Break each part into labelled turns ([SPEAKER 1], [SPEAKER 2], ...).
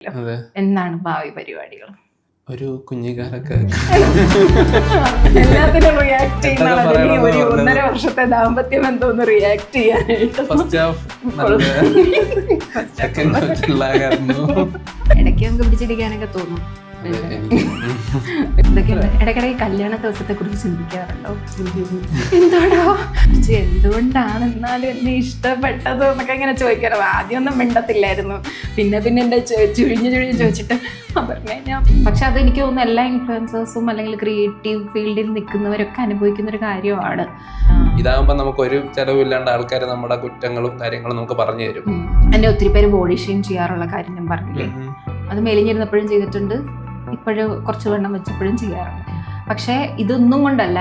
[SPEAKER 1] എന്താണ് ഭാവി പരിപാടികൾ?
[SPEAKER 2] ഒരു കുഞ്ഞിക്കാലൊക്കെ
[SPEAKER 1] എല്ലാത്തിനും റിയാക്ട് ചെയ്യുന്ന ഒരു 1.5 വർഷത്തെ ദാമ്പത്യം എന്തോന്ന് റിയാക്ട് ചെയ്യാനായിട്ട് ഇടയ്ക്ക് നമുക്ക് പിടിച്ചിരിക്കാനൊക്കെ തോന്നും. ഇടയ്ക്കിടയ്ക്ക് കല്യാണ ദിവസത്തെ കുറിച്ച് ചിന്തിക്കാറുണ്ടോ? എന്താണോ എന്തുകൊണ്ടാണ് എന്നാലും എന്നെ ഇഷ്ടപ്പെട്ടത് എന്നൊക്കെ ഇങ്ങനെ ചോദിക്കാറോ. ആദ്യമൊന്നും മിണ്ടത്തില്ലായിരുന്നു, പിന്നെ എന്റെ ചുഴിഞ്ഞ് ചോദിച്ചിട്ട് പറഞ്ഞ ഞാൻ. പക്ഷെ അതെനിക്ക് തോന്നുന്നു എല്ലാ ഇൻഫ്ലുവൻസേഴ്സും അല്ലെങ്കിൽ ക്രിയേറ്റീവ് ഫീൽഡിൽ നിൽക്കുന്നവരൊക്കെ അനുഭവിക്കുന്ന ഒരു കാര്യമാണ്.
[SPEAKER 2] ഇതാകുമ്പോ നമുക്ക് ഒരു ചെലവില്ലാണ്ട് ആൾക്കാർ നമ്മുടെ കുറ്റങ്ങളും കാര്യങ്ങളും നമുക്ക് പറഞ്ഞു തരും.
[SPEAKER 1] എന്നെ ഒത്തിരി പേര് ബോഡി ഷെയിം ചെയ്യാറുള്ള കാര്യം ഞാൻ പറഞ്ഞില്ലേ, അത് മെലിഞ്ഞിരുന്നപ്പോഴും ചെയ്തിട്ടുണ്ട്, ഇപ്പോഴും കുറച്ച് വണ്ണം വെച്ചപ്പോഴും ചെയ്യാറുണ്ട്. പക്ഷേ ഇതൊന്നും കൊണ്ടല്ല,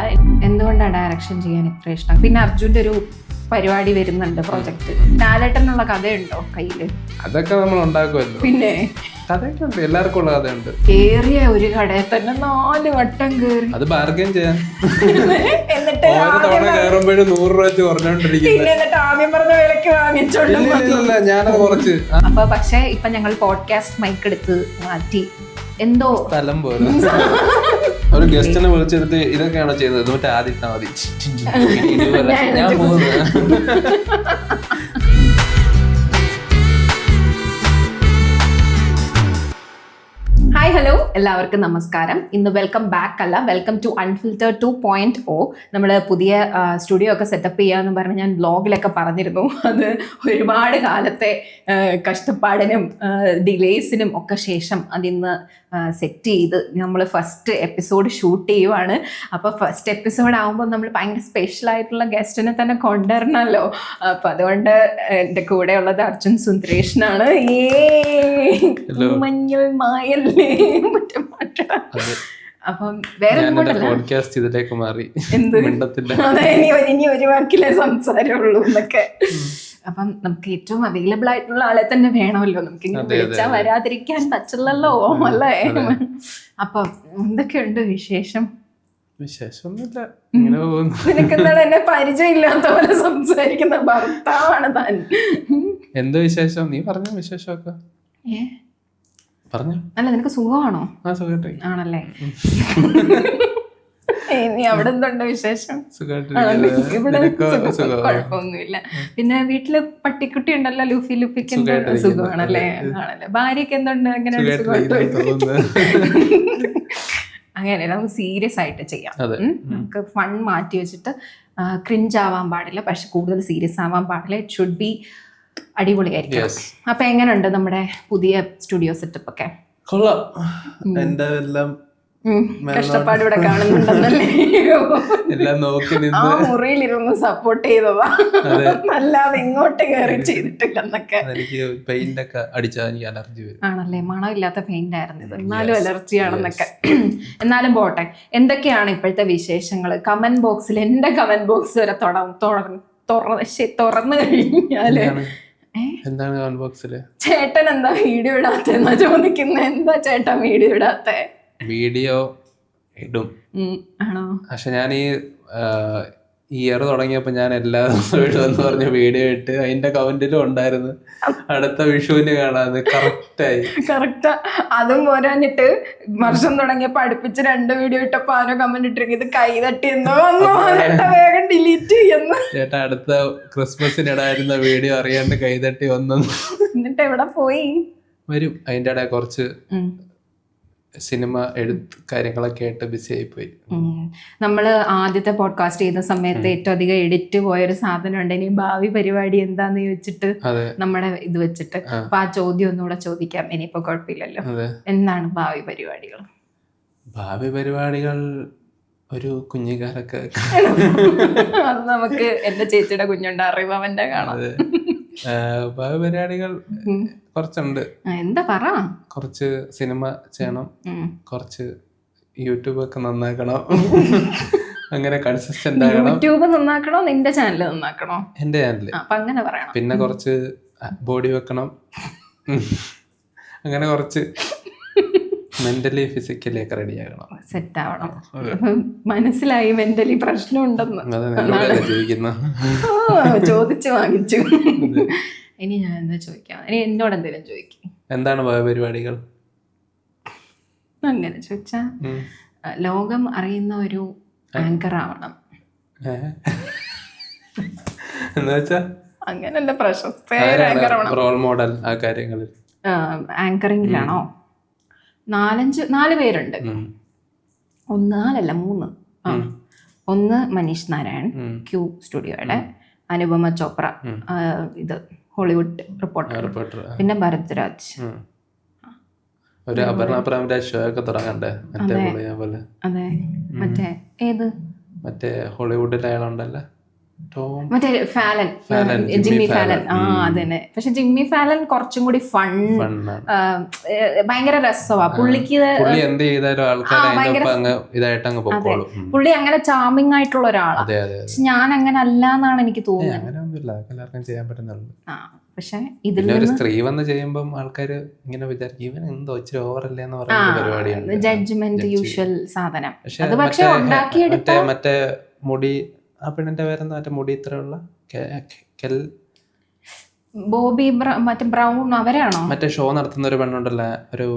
[SPEAKER 1] എന്തുകൊണ്ടാണ് ഡയറക്ഷൻ ചെയ്യാൻ ഇത്ര ഇഷ്ടം. പിന്നെ അർജുൻ്റെ ഒരു പരിപാടി വരുന്നുണ്ട്, പ്രോജക്റ്റ്. ലാലേട്ടനുള്ള കഥയുണ്ടോ കയ്യില്?
[SPEAKER 2] അതൊക്കെ നമ്മൾ ഉണ്ടാക്കുമല്ലോ.
[SPEAKER 1] പിന്നെ
[SPEAKER 2] കഥയൊക്കെ ഉണ്ട്, എല്ലാവർക്കും ഉള്ള കഥയുണ്ട്.
[SPEAKER 1] കേറിയ ഒരു കടയിൽ തന്നെ 4 വട്ടം കേറി,
[SPEAKER 2] അത് ബാർഗൈൻ ചെയ്യാൻ. എന്നിട്ട് ഓരോ തവണ കയറുമ്പോഴും 100 രൂപ വെച്ച് കുറഞ്ഞോണ്ടിരിക്കും.
[SPEAKER 1] എന്നിട്ട് ആദ്യം പറഞ്ഞ വിലക്ക് വാങ്ങിച്ചോണ്ട്
[SPEAKER 2] ഞാനത് കുറച്ച്.
[SPEAKER 1] അപ്പൊ പക്ഷെ ഇപ്പൊ ഞങ്ങൾ പോഡ്കാസ്റ്റ് മൈക്ക് എടുത്ത് മാറ്റി എന്തോ
[SPEAKER 2] സ്ഥലം പോലെ ഒരു ഗസ്റ്റിനെ വിളിച്ചെടുത്ത് ഇതൊക്കെയാണോ ചെയ്തത്? മറ്റേ ആദ്യത്തെ മതി ഞാൻ പോകുന്നത്.
[SPEAKER 1] ഹായ് ഹലോ എല്ലാവർക്കും നമസ്കാരം. ഇന്ന് വെൽക്കം ബാക്ക് അല്ല, വെൽക്കം ടു അൺഫിൽറ്റർ 2.0. നമ്മൾ പുതിയ സ്റ്റുഡിയോ ഒക്കെ സെറ്റപ്പ് ചെയ്യാമെന്ന് പറഞ്ഞ് ഞാൻ വ്ലോഗിലൊക്കെ പറഞ്ഞിരുന്നു. അത് ഒരുപാട് കാലത്തെ കഷ്ടപ്പാടിനും ഡിലേസിനും ഒക്കെ ശേഷം അതിന്ന് സെറ്റ് ചെയ്ത് നമ്മൾ ഫസ്റ്റ് എപ്പിസോഡ് ഷൂട്ട് ചെയ്യുവാണ്. അപ്പോൾ ഫസ്റ്റ് എപ്പിസോഡ് ആകുമ്പോൾ നമ്മൾ ഭയങ്കര സ്പെഷ്യലായിട്ടുള്ള ഗസ്റ്റിനെ തന്നെ കൊണ്ടുവരണമല്ലോ. അപ്പം അതുകൊണ്ട് എൻ്റെ കൂടെ ഉള്ളത് അർജുൻ സുന്ദരേഷനാണ്. മഞ്ഞൾ മായല്ലേ മറ്റേ പാട്ട്. അപ്പം വേറെ ഇനി ഒരു വാക്കിലേ സംസാരമുള്ളൂ എന്നൊക്കെ. അപ്പം നമുക്ക് ഏറ്റവും അവൈലബിൾ ആയിട്ടുള്ള ആളെ തന്നെ വേണമല്ലോ. നമുക്ക് ഇങ്ങനെ വിളിച്ചാൽ വരാതിരിക്കാൻ പറ്റില്ലല്ലോ അല്ലേ? അപ്പൊ എന്തൊക്കെയുണ്ട് വിശേഷം?
[SPEAKER 2] വിശേഷമൊന്നുമില്ല,
[SPEAKER 1] നിനക്കെന്താണ് എന്നെ പരിചയമില്ലാത്ത പോലെ സംസാരിക്കുന്ന ഭർത്താവാണ് താൻ.
[SPEAKER 2] എന്താ വിശേഷം? നീ പറഞ്ഞ വിശേഷമൊക്കെ പറഞ്ഞു.
[SPEAKER 1] അല്ല, നിനക്ക് സുഖമാണോ? ആണല്ലേ. നീ അവിടെ എന്തുണ്ട് വിശേഷം? ഇവിടെ കുഴപ്പമൊന്നുമില്ല. പിന്നെ വീട്ടില് പട്ടിക്കുട്ടി ഉണ്ടല്ലോ, ലുഫിക്ക് എന്തുണ്ട്? സുഖമാണല്ലേ? ആണല്ലേ. ഭാര്യക്ക് എന്തുണ്ട്? അങ്ങനെ അങ്ങനെ നമുക്ക് സീരിയസ് ആയിട്ട് ചെയ്യാം. നമുക്ക് ഫൺ മാറ്റി വെച്ചിട്ട് ക്രിഞ്ച് ആവാൻ പാടില്ല, പക്ഷെ കൂടുതൽ സീരിയസ് ആവാൻ പാടില്ല. ഇറ്റ് ഷുഡ് ബി അടിപൊളിയായിരിക്കും. അപ്പൊ എങ്ങനെയുണ്ട് നമ്മുടെ പുതിയ സ്റ്റുഡിയോ സെറ്റപ്പ് ഒക്കെ?
[SPEAKER 2] കൊള്ളാം. എന്റെ എല്ലാം
[SPEAKER 1] കഷ്ടപ്പാട് ഇവിടെ കാണുന്നുണ്ടെന്നല്ലേ?
[SPEAKER 2] എല്ലാം നോക്കി
[SPEAKER 1] ആ മുറിയിലിരുന്ന് സപ്പോർട്ട് ചെയ്തതാ, അല്ലാതെ ഇങ്ങോട്ട് കയറി ചെയ്തിട്ടില്ലെന്നൊക്കെ.
[SPEAKER 2] പെയിന്റ് ഒക്കെ അടിച്ചാൽ എനിക്ക് അലർജി വരും.
[SPEAKER 1] ആണല്ലേ? മണമില്ലാത്ത പെയിന്റ് ആയിരുന്നു ഇത്, എന്നാലും അലർജി ആണെന്നൊക്കെ. എന്നാലും പോട്ടെ, എന്തൊക്കെയാണ് ഇപ്പോഴത്തെ വിശേഷങ്ങൾ? കമന്റ് ബോക്സിൽ, എന്റെ കമന്റ് ബോക്സ് വരെ തുറന്നു കഴിഞ്ഞാല്
[SPEAKER 2] എന്താണ് കമന്റ് ബോക്സില്?
[SPEAKER 1] ചേട്ടൻ എന്താ വീഡിയോ ഇടാത്തെന്നാ ചോദിക്കുന്നത്. എന്താ ചേട്ടൻ വീഡിയോ ഇടാത്തെ?
[SPEAKER 2] വീഡിയോ ഇടും
[SPEAKER 1] ആണോ? പക്ഷെ
[SPEAKER 2] ഞാൻ ഈ ഇയർ തുടങ്ങിയപ്പോ ഞാൻ എല്ലാ ദിവസവും ഇടുമെന്ന് പറഞ്ഞ വീഡിയോ ഇട്ട് അതിന്റെ കമന്റിലും ഉണ്ടായിരുന്നു അടുത്ത വിഷുവിന് കാണാന്ന്.
[SPEAKER 1] കറക്റ്റാ. അതും പോരാഞ്ഞിട്ട് വർഷം തുടങ്ങിയപ്പോ അടുപ്പിച്ച് 2 വീഡിയോ ഇട്ടപ്പോ ആരോ കമന്റ് ഇട്ടിരിക്കും, ഇത് കൈ തട്ടിയെന്നോ വേഗം ഡിലീറ്റ് ചെയ്യുന്നു.
[SPEAKER 2] ചേട്ടാ അടുത്ത ക്രിസ്മസിനിടായിരുന്ന വീഡിയോ അറിയാണ്ട് കൈതട്ടി വന്നു.
[SPEAKER 1] എന്നിട്ട് എവിടെ പോയി?
[SPEAKER 2] വരും. അതിന്റെ ഇടയിൽ കുറച്ച് സിനിമ എഴുത്ത് കാര്യങ്ങളൊക്കെ ആയിട്ട് ബിസി ആയിപ്പോയി.
[SPEAKER 1] നമ്മള് ആദ്യത്തെ പോഡ്കാസ്റ്റ് ചെയ്യുന്ന സമയത്ത് ഏറ്റവും അധികം എഡിറ്റ് പോയൊരു സാധനം ഉണ്ട്. ഇനി ഭാവി പരിപാടി എന്താന്ന് ചോദിച്ചിട്ട് നമ്മുടെ ഇത് വെച്ചിട്ട് അപ്പൊ ആ ചോദ്യം ഒന്നുകൂടെ ചോദിക്കാം. ഇനിയിപ്പോ കുഴപ്പമില്ലല്ലോ. എന്താണ് ഭാവി പരിപാടികൾ?
[SPEAKER 2] ഭാവി പരിപാടികൾ ഒരു കുഞ്ഞിക്കാലൊക്കെ
[SPEAKER 1] അത് നമുക്ക് എന്റെ ചേച്ചിയുടെ കുഞ്ഞുണ്ട്, അറിവവന്റെ കാണാം.
[SPEAKER 2] ഭാവി പരിപാടികൾ കുറച്ചുണ്ട്.
[SPEAKER 1] എന്താ പറ?
[SPEAKER 2] കുറച്ച് സിനിമ ചെയ്യണം, കുറച്ച് യൂട്യൂബ് ഒക്കെ നന്നാക്കണം, അങ്ങനെ കൺസിസ്റ്റന്റ് ആകണം.
[SPEAKER 1] യൂട്യൂബ് നന്നാക്കണോ? നിന്റെ ചാനൽ നന്നാക്കണോ?
[SPEAKER 2] എന്റെ ചാനല്.
[SPEAKER 1] അപ്പൊ അങ്ങനെ പറയണം.
[SPEAKER 2] പിന്നെ കുറച്ച് ബോഡി വെക്കണം, അങ്ങനെ കുറച്ച് മെന്റലി ഫിസിക്കലി ഒക്കെ റെഡി ആകണം,
[SPEAKER 1] സെറ്റ് ആവണം. മനസ്സിലായി, മെന്റലി പ്രശ്നം ഉണ്ടെന്ന് ചോദിച്ചു വാങ്ങിച്ചു. ഇനി ഞാൻ എന്താ ചോദിക്കാം? ഇനി എന്നോട് എന്തെങ്കിലും ചോദിക്കും.
[SPEAKER 2] എന്താണ് പരിപാടികൾ?
[SPEAKER 1] അങ്ങനെ ചോദിച്ചാ ലോകം അറിയുന്ന ഒരു ആങ്കർ ആവണം.
[SPEAKER 2] എന്ന് വെച്ചാ
[SPEAKER 1] അങ്ങനല്ല, പ്രശസ്ത ആങ്കർ ആവണം.
[SPEAKER 2] റോൾ മോഡൽ ആ കാര്യങ്ങളിൽ
[SPEAKER 1] ആങ്കറിങ്ങിലാണോ? 4 പേരുണ്ട്. 3. ഒന്ന് മനീഷ് നാരായൺ, ക്യൂ സ്റ്റുഡിയോയുടെ, അനുപമ ചോപ്ര, ഇത് ഹോളിവുഡ് റിപ്പോർട്ടർ, പിന്നെ ഭരദ്രാജ്.
[SPEAKER 2] ഒരു അപർണ പ്രേംരാജ് ഷോ ഒക്കെ തുടങ്ങണ്ടേ?
[SPEAKER 1] അതെ, മറ്റേ ഏത്
[SPEAKER 2] മറ്റേ ഹോളിവുഡിലെ അയാളുണ്ടല്ലോ,
[SPEAKER 1] മറ്റേ ഫാലൻ, ജിമ്മി ഫാലൻ. അതന്നെ. പക്ഷെ ജിമ്മി ഫാലൻ കുറച്ചും കൂടി ഫൺ, ഭയങ്കര രസമാ പുള്ളിക്ക്.
[SPEAKER 2] എന്ത് ചെയ്താലും
[SPEAKER 1] പുള്ളി അങ്ങനെ ചാമിങ് ആയിട്ടുള്ള ഒരാളാണ്. പക്ഷെ ഞാൻ അങ്ങനെ അല്ല എന്നാണ് എനിക്ക് തോന്നുന്നത്. പക്ഷെ ഇതിൽ
[SPEAKER 2] സ്ത്രീ വന്ന് ചെയ്യുമ്പോൾ ആൾക്കാര് ഇങ്ങനെ വിചാരിക്കും ഇവൻ എന്തോ ഇച്ചിരി ഓവറല്ലേ എന്ന് പറയുന്ന പരിപാടിയാണ്.
[SPEAKER 1] ജഡ്ജ്മെന്റ് യൂഷ്വൽ സാധനം. അത് പക്ഷെ ഉണ്ടാക്കിയെടുത്ത
[SPEAKER 2] മറ്റേ മുടി, ആ പെണ്ണിന്റെ പേരെന്താ, മറ്റേ മുടി ഇത്രയുള്ള
[SPEAKER 1] ബോബി മറ്റേ ബ്രൗൺ, അവരാണോ?
[SPEAKER 2] മറ്റേ ഷോ നടത്തുന്ന ഒരു പെണ്ണുണ്ടല്ലോ, ഒരു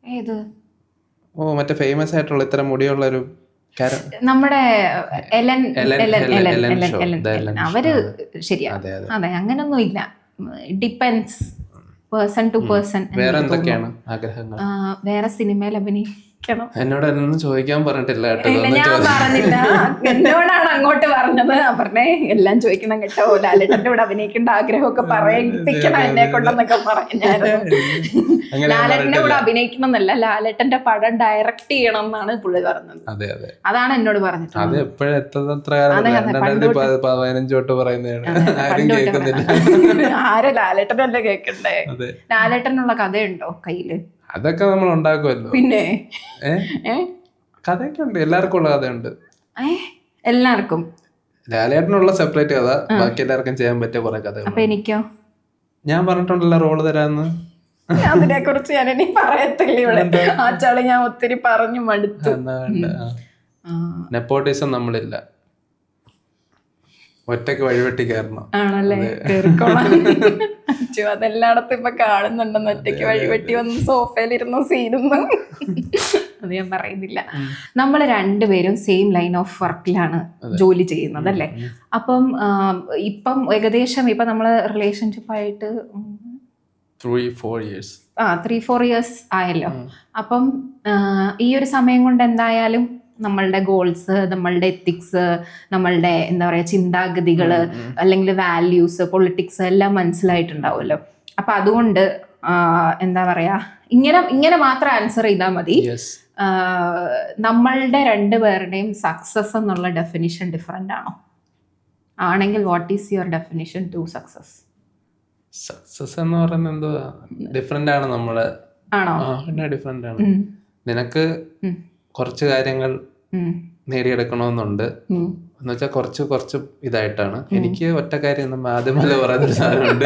[SPEAKER 1] ഏത്
[SPEAKER 2] മറ്റേ ഫേമസ് ആയിട്ടുള്ള ഇത്ര മുടിയുള്ള ഒരു
[SPEAKER 1] നമ്മുടെ അവര് ശരിയാ. അതെ, അങ്ങനൊന്നും ഇല്ല. Depends person to person.
[SPEAKER 2] വേറെ എന്തൊക്കെയാണ് ആഗ്രഹങ്ങൾ?
[SPEAKER 1] വേറെ സിനിമയിൽ അഭിനയിക്കണം.
[SPEAKER 2] എന്നോട് എന്നൊന്നും ചോദിക്കാൻ പറഞ്ഞിട്ടില്ല.
[SPEAKER 1] ഞാൻ പറഞ്ഞില്ല, എന്നോടാണ് അങ്ങോട്ട് പറഞ്ഞത്. പറഞ്ഞേ എല്ലാം ചോദിക്കണം കേട്ടോ, ലാലേട്ടന്റെ കൂടെ അഭിനയിക്കേണ്ട ആഗ്രഹമൊക്കെ പറയിപ്പിക്കണം എന്നെ കൊണ്ടെന്നൊക്കെ പറഞ്ഞായിരുന്നു. ലാലേട്ടന്റെ കൂടെ അഭിനയിക്കണം എന്നല്ല, ലാലേട്ടന്റെ പടം ഡയറക്ട് ചെയ്യണം എന്നാണ് പുള്ളി പറഞ്ഞത്. അതാണ് എന്നോട് പറഞ്ഞിട്ടുള്ളത്. ആരെ ലാലേട്ടനല്ലേ കേൾക്കണ്ടേ? ലാലേട്ടനുള്ള കഥയുണ്ടോ കയ്യില്?
[SPEAKER 2] അതൊക്കെ നമ്മൾ ഉണ്ടാക്കുമല്ലോ.
[SPEAKER 1] പിന്നെ
[SPEAKER 2] കഥയൊക്കെ ഉണ്ട്, എല്ലാവർക്കും ഉള്ള കഥയുണ്ട്.
[SPEAKER 1] എല്ലാവർക്കും
[SPEAKER 2] ലാലേട്ടനുള്ള സെപ്പറേറ്റ് കഥ, ബാക്കി എല്ലാവർക്കും ചെയ്യാൻ പറ്റിയ കുറെ കഥകൾ.
[SPEAKER 1] അപ്പൊ എനിക്കോ?
[SPEAKER 2] ഞാൻ പറഞ്ഞിട്ടുണ്ടല്ലോ റോള് തരാന്ന്.
[SPEAKER 1] അതിനെ കുറിച്ച് ഞാൻ ഇനി പറയത്തില്ല ഇവിടെ. ആ ചളി ഞാൻ ഒത്തിരി പറഞ്ഞു മടുത്തു.
[SPEAKER 2] നെപ്പോട്ടിസം നമ്മളില്ല, ഒറ്റക്ക് വഴിവെട്ടി കയറണം.
[SPEAKER 1] ആണല്ലേ? കേറിക്കോളാം. അതെല്ലായിടത്തും ഇപ്പൊ കാണുന്നുണ്ടെന്ന്. ഒറ്റയ്ക്ക് വഴിവെട്ടി വന്ന് സോഫയിലിരുന്ന് സീനുന്നു. അത് ഞാൻ പറയുന്നില്ല. നമ്മൾ രണ്ടുപേരും സെയിം ലൈൻ ഓഫ് വർക്കിലാണ് ജോലി ചെയ്യുന്നത് അല്ലേ? അപ്പം ഇപ്പം ഏകദേശം ഇപ്പൊ നമ്മള് റിലേഷൻഷിപ്പ് ആയിട്ട് 3-4 ഇയേഴ്സ് ആയല്ലോ. അപ്പം ഈ ഒരു സമയം കൊണ്ട് എന്തായാലും നമ്മളുടെ ഗോൾസ്, നമ്മളുടെ എത്തിക്സ്, നമ്മളുടെ എന്താ പറയുക ചിന്താഗതികള്, അല്ലെങ്കിൽ വാല്യൂസ്, പൊളിറ്റിക്സ് എല്ലാം മനസ്സിലായിട്ടുണ്ടാവുമല്ലോ. അപ്പൊ അതുകൊണ്ട് എന്താ പറയാ, ഇങ്ങനെ മാത്രം ആൻസർ ചെയ്താൽ മതി. നമ്മളുടെ രണ്ടുപേരുടെയും സക്സസ് എന്നുള്ള ഡെഫിനിഷൻ ഡിഫറെന്റ് ആണോ? ആണെങ്കിൽ what is your definition to success?
[SPEAKER 2] Success എന്ന് പറയുന്നത് എന്തോ ഡിഫറെന്റ് ആണ്. നമ്മള്
[SPEAKER 1] ആണോ?
[SPEAKER 2] പിന്നെ ഡിഫറെന്റ് ആണ്. നിനക്ക് കുറച്ച് കാര്യങ്ങൾ നേടിയെടുക്കണമെന്നുണ്ട് എന്ന് വെച്ചാൽ കുറച്ച് ഇതായിട്ടാണ്. എനിക്ക് ഒറ്റ കാര്യം നമ്മൾ ആദ്യമല്ലേ പറയുന്നൊരു സാധനമുണ്ട്.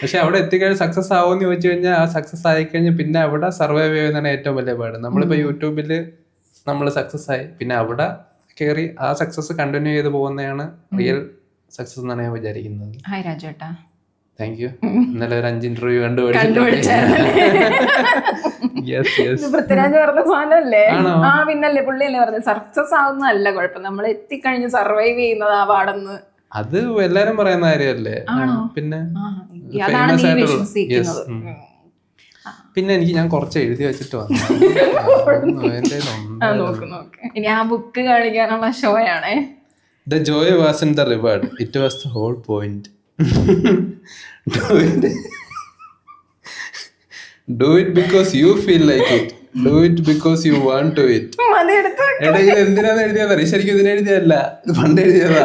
[SPEAKER 2] പക്ഷെ അവിടെ എത്തിക്കഴിഞ്ഞാൽ സക്സസ് ആവുമെന്ന് ചോദിച്ചു കഴിഞ്ഞാൽ ആ സക്സസ് ആയിക്കഴിഞ്ഞാൽ പിന്നെ അവിടെ സർവൈവ് ചെയ്യുന്നതാണ് ഏറ്റവും വലിയ പാട്. നമ്മളിപ്പോ യൂട്യൂബില് നമ്മൾ സക്സസ് ആയി, പിന്നെ അവിടെ കയറി ആ സക്സസ് കണ്ടിന്യൂ ചെയ്ത് പോകുന്നതാണ് റിയൽ സക്സസ് എന്നാണ് ഞാൻ വിചാരിക്കുന്നത്.
[SPEAKER 1] ഹായ് രാജേട്ടാ.
[SPEAKER 2] Thank you. ഇന്നലെ ഒരു 5 ഇന്റർവ്യൂ
[SPEAKER 1] പൃഥ്വിരാജ് പറഞ്ഞ സാധനല്ലേ? പിന്നല്ലേ പുള്ളിയല്ലേ പറഞ്ഞത് സക്സസ് ആവുന്നതല്ല കുഴപ്പം, നമ്മൾ എത്തിക്കഴിഞ്ഞ് സർവൈവ് ചെയ്യുന്നത് ആ പാടെന്ന്.
[SPEAKER 2] അത് എല്ലാരും പറയുന്ന കാര്യമല്ലേ? പിന്നെ പിന്നെ ഞാൻ കുറച്ച് എഴുതി വെച്ചിട്ട് വന്നു.
[SPEAKER 1] ഇനി ആ ബുക്ക് കാണിക്കാനുള്ള ഷോ ആണേ.
[SPEAKER 2] The joy wasn't the reward, it was the whole point. Do it because you feel like it. Do it because you want to it. എടാ ഇത് എന്തിനാന്ന് എഴുതിയാന്നറിയ? ശരിക്കും ഇതിന് എഴുതിയല്ല, ഇത് പണ്ട് എഴുതിയതാ.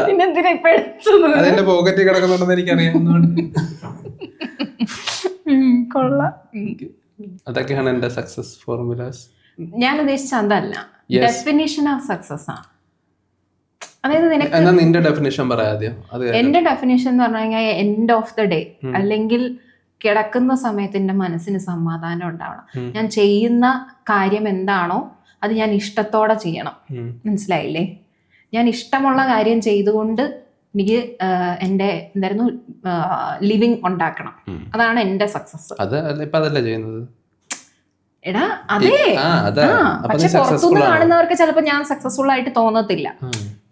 [SPEAKER 2] അതെന്റെ പോക്കറ്റിൽ കിടക്കുന്നുണ്ടെന്ന് എനിക്കറിയാവുന്നതുകൊണ്ട്. അതൊക്കെയാണ് എന്റെ സക്സസ് ഫോർമുലാസ്.
[SPEAKER 1] ഞാൻ ഉദ്ദേശിച്ച അതല്ല, ഡെഫിനിഷൻ ഓഫ് സക്സസ് ആണ്. അതായത്
[SPEAKER 2] നിന്റെ ഡെഫിനിഷൻ പറയാദ്യം.
[SPEAKER 1] എന്റെ ഡെഫിനിഷൻ എന്ന് പറഞ്ഞു കഴിഞ്ഞാൽ എൻഡ് ഓഫ് ദ ഡേ, അല്ലെങ്കിൽ കിടക്കുന്ന സമയത്ത് എൻ്റെ മനസ്സിന് സമാധാനം ഉണ്ടാവണം. ഞാൻ ചെയ്യുന്ന കാര്യം എന്താണോ അത് ഞാൻ ഇഷ്ടത്തോടെ ചെയ്യണം. മനസ്സിലായില്ലേ? ഞാൻ ഇഷ്ടമുള്ള കാര്യം ചെയ്തുകൊണ്ട് എനിക്ക് എൻ്റെ എന്തായിരുന്നു ലിവിങ് ഉണ്ടാക്കണം, അതാണ് എൻ്റെ സക്സസ്.
[SPEAKER 2] അത് ഇപ്പൊ അതല്ലേ ചെയ്യുന്നത്.
[SPEAKER 1] എടാ അതെ, പക്ഷെ പുറത്തുനിന്ന് കാണുന്നവർക്ക് ചിലപ്പോൾ ഞാൻ സക്സസ്ഫുൾ ആയിട്ട് തോന്നത്തില്ല.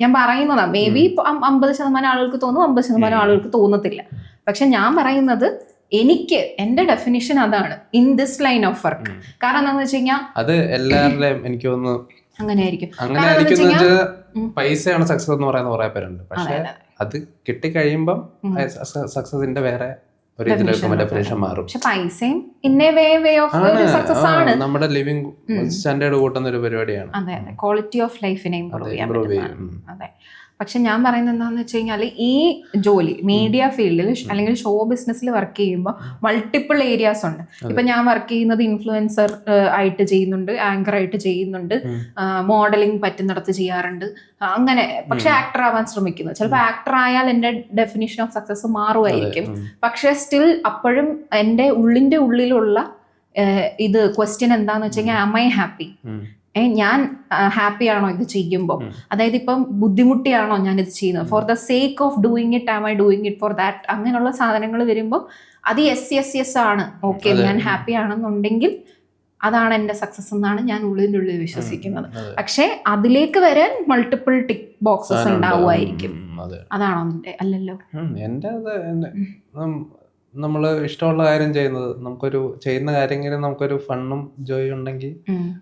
[SPEAKER 1] ഞാൻ പറയുന്നതാ, മേ ബി 50% ആളുകൾക്ക് തോന്നും, 50% ആളുകൾക്ക് തോന്നത്തില്ല. പക്ഷെ ഞാൻ പറയുന്നത് എനിക്ക് എന്റെ ഡെഫിനിഷൻ അതാണ്, in this line of work. കാരണം എന്താണെന്ന് വെച്ച് കഴിഞ്ഞാൽ അത്
[SPEAKER 2] എല്ലാവരുടെയും എനിക്ക് തോന്നുന്നു
[SPEAKER 1] അങ്ങനെയായിരിക്കും.
[SPEAKER 2] പൈസയാണ് സക്സസ് എന്ന് പറയുന്ന കുറെ പേരുണ്ട്. പക്ഷെ അത് കിട്ടിക്കഴിയുമ്പോൾ സക്സസിന്റെ വേറെ ഒരു ഡെഫിനേഷൻ മാറും.
[SPEAKER 1] പക്ഷെ പൈസയും ഇന്നേ വേ ഓഫ് സക്സസ് ആണ്.
[SPEAKER 2] നമ്മുടെ ലിവിംഗ് സ്റ്റാൻഡേർഡ് കൂട്ടുന്ന ഒരു പരിപാടിയാണ്.
[SPEAKER 1] അതെ അതെ, ക്വാളിറ്റി ഓഫ് ലൈഫിനെ ഇംപ്രൂവ് ചെയ്യാൻ പറ്റും. അതെ. പക്ഷെ ഞാൻ പറയുന്നത് എന്താണെന്ന് വെച്ച് കഴിഞ്ഞാൽ ഈ ജോലി മീഡിയ ഫീൽഡിൽ അല്ലെങ്കിൽ ഷോ ബിസിനസ്സിൽ വർക്ക് ചെയ്യുമ്പോൾ മൾട്ടിപ്പിൾ ഏരിയാസ് ഉണ്ട്. ഇപ്പൊ ഞാൻ വർക്ക് ചെയ്യുന്നത് ഇൻഫ്ലുവൻസർ ആയിട്ട് ചെയ്യുന്നുണ്ട്, ആങ്കർ ആയിട്ട് ചെയ്യുന്നുണ്ട്, മോഡലിംഗ് പറ്റുന്നിടത്ത് ചെയ്യാറുണ്ട്, അങ്ങനെ. പക്ഷെ ആക്ടർ ആവാൻ ശ്രമിക്കുന്നു. ചിലപ്പോൾ ആക്ടർ ആയാൽ എൻ്റെ ഡെഫിനിഷൻ ഓഫ് സക്സസ് മാറുമായിരിക്കും. പക്ഷെ സ്റ്റിൽ അപ്പോഴും എൻ്റെ ഉള്ളിലുള്ള ഇത് ക്വസ്റ്റ്യൻ എന്താന്ന് വെച്ച് കഴിഞ്ഞാൽ, ആം ഐ ഹാപ്പി? ഞാൻ ഹാപ്പി ആണോ ഇത് ചെയ്യുമ്പോൾ? അതായത് ഇപ്പം ബുദ്ധിമുട്ടിയാണോ ഞാൻ ഇത് ചെയ്യുന്നത്? For the sake of doing it, am I doing it for that? അങ്ങനെയുള്ള സാധനങ്ങൾ വരുമ്പോൾ അത് യെസ് ആണ്. ഓക്കെ, ഞാൻ ഹാപ്പി ആണെന്നുണ്ടെങ്കിൽ അതാണ് എൻ്റെ സക്സസ് എന്നാണ് ഞാൻ ഉള്ളിൽ വിശ്വസിക്കുന്നത്. പക്ഷെ അതിലേക്ക് വരാൻ മൾട്ടിപ്പിൾ ടിക്ക് ബോക്സസ് ഉണ്ടാവുമായിരിക്കും. അതാണോ നിന്റെ? അല്ലല്ലോ.
[SPEAKER 2] നമ്മൾ ഇഷ്ടമുള്ള കാര്യം ചെയ്യുന്നത്, നമുക്കൊരു ചെയ്യുന്ന കാര്യങ്ങളിൽ നമുക്കൊരു ഫണ്ണും ജോയും ഉണ്ടെങ്കിൽ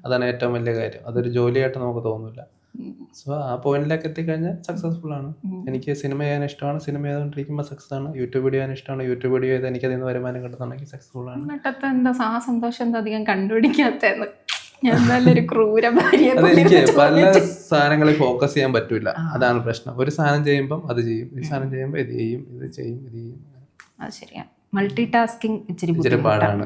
[SPEAKER 2] അതാണ് ഏറ്റവും വലിയ കാര്യം. അതൊരു ജോലിയായിട്ട് നമുക്ക് തോന്നില്ല. സോ ആ പോയിന്റിലേക്ക് എത്തിക്കഴിഞ്ഞാൽ സക്സസ്ഫുൾ ആണ്. എനിക്ക് സിനിമ ചെയ്യാൻ ഇഷ്ടമാണ്, സിനിമ ചെയ്തുകൊണ്ടിരിക്കുമ്പോൾ സക്സസ് ആണ്. യൂട്യൂബ് വീഡിയോ ചെയ്യാൻ ഇഷ്ടമാണ്, യൂട്യൂബ് വീഡിയോ ചെയ്ത് എനിക്ക് അതിൽ നിന്ന് വരുമാനം കിട്ടുന്നുണ്ടെങ്കിൽ സക്സസ്ഫുൾ ആണ്.
[SPEAKER 1] എന്താ ആ സന്തോഷം എന്താ അധികം കണ്ടുപിടിക്കാത്തതെന്ന്? ഞാൻ നല്ലൊരു ക്രൂര ഭാര്യ.
[SPEAKER 2] അതെനിക്ക് പല സാധനങ്ങളിൽ ഫോക്കസ് ചെയ്യാൻ പറ്റൂല, അതാണ് പ്രശ്നം. ഒരു സാധനം ചെയ്യുമ്പോൾ അത് ചെയ്യും, ഈ സാധനം ചെയ്യുമ്പോൾ ഇത് ചെയ്യും, ഇത് ചെയ്യും, ഇത് ചെയ്യും.
[SPEAKER 1] അത് ശരിയാണ്. മൾട്ടി ടാസ്കിങ് ഇച്ചിരി
[SPEAKER 2] പാടാണ്,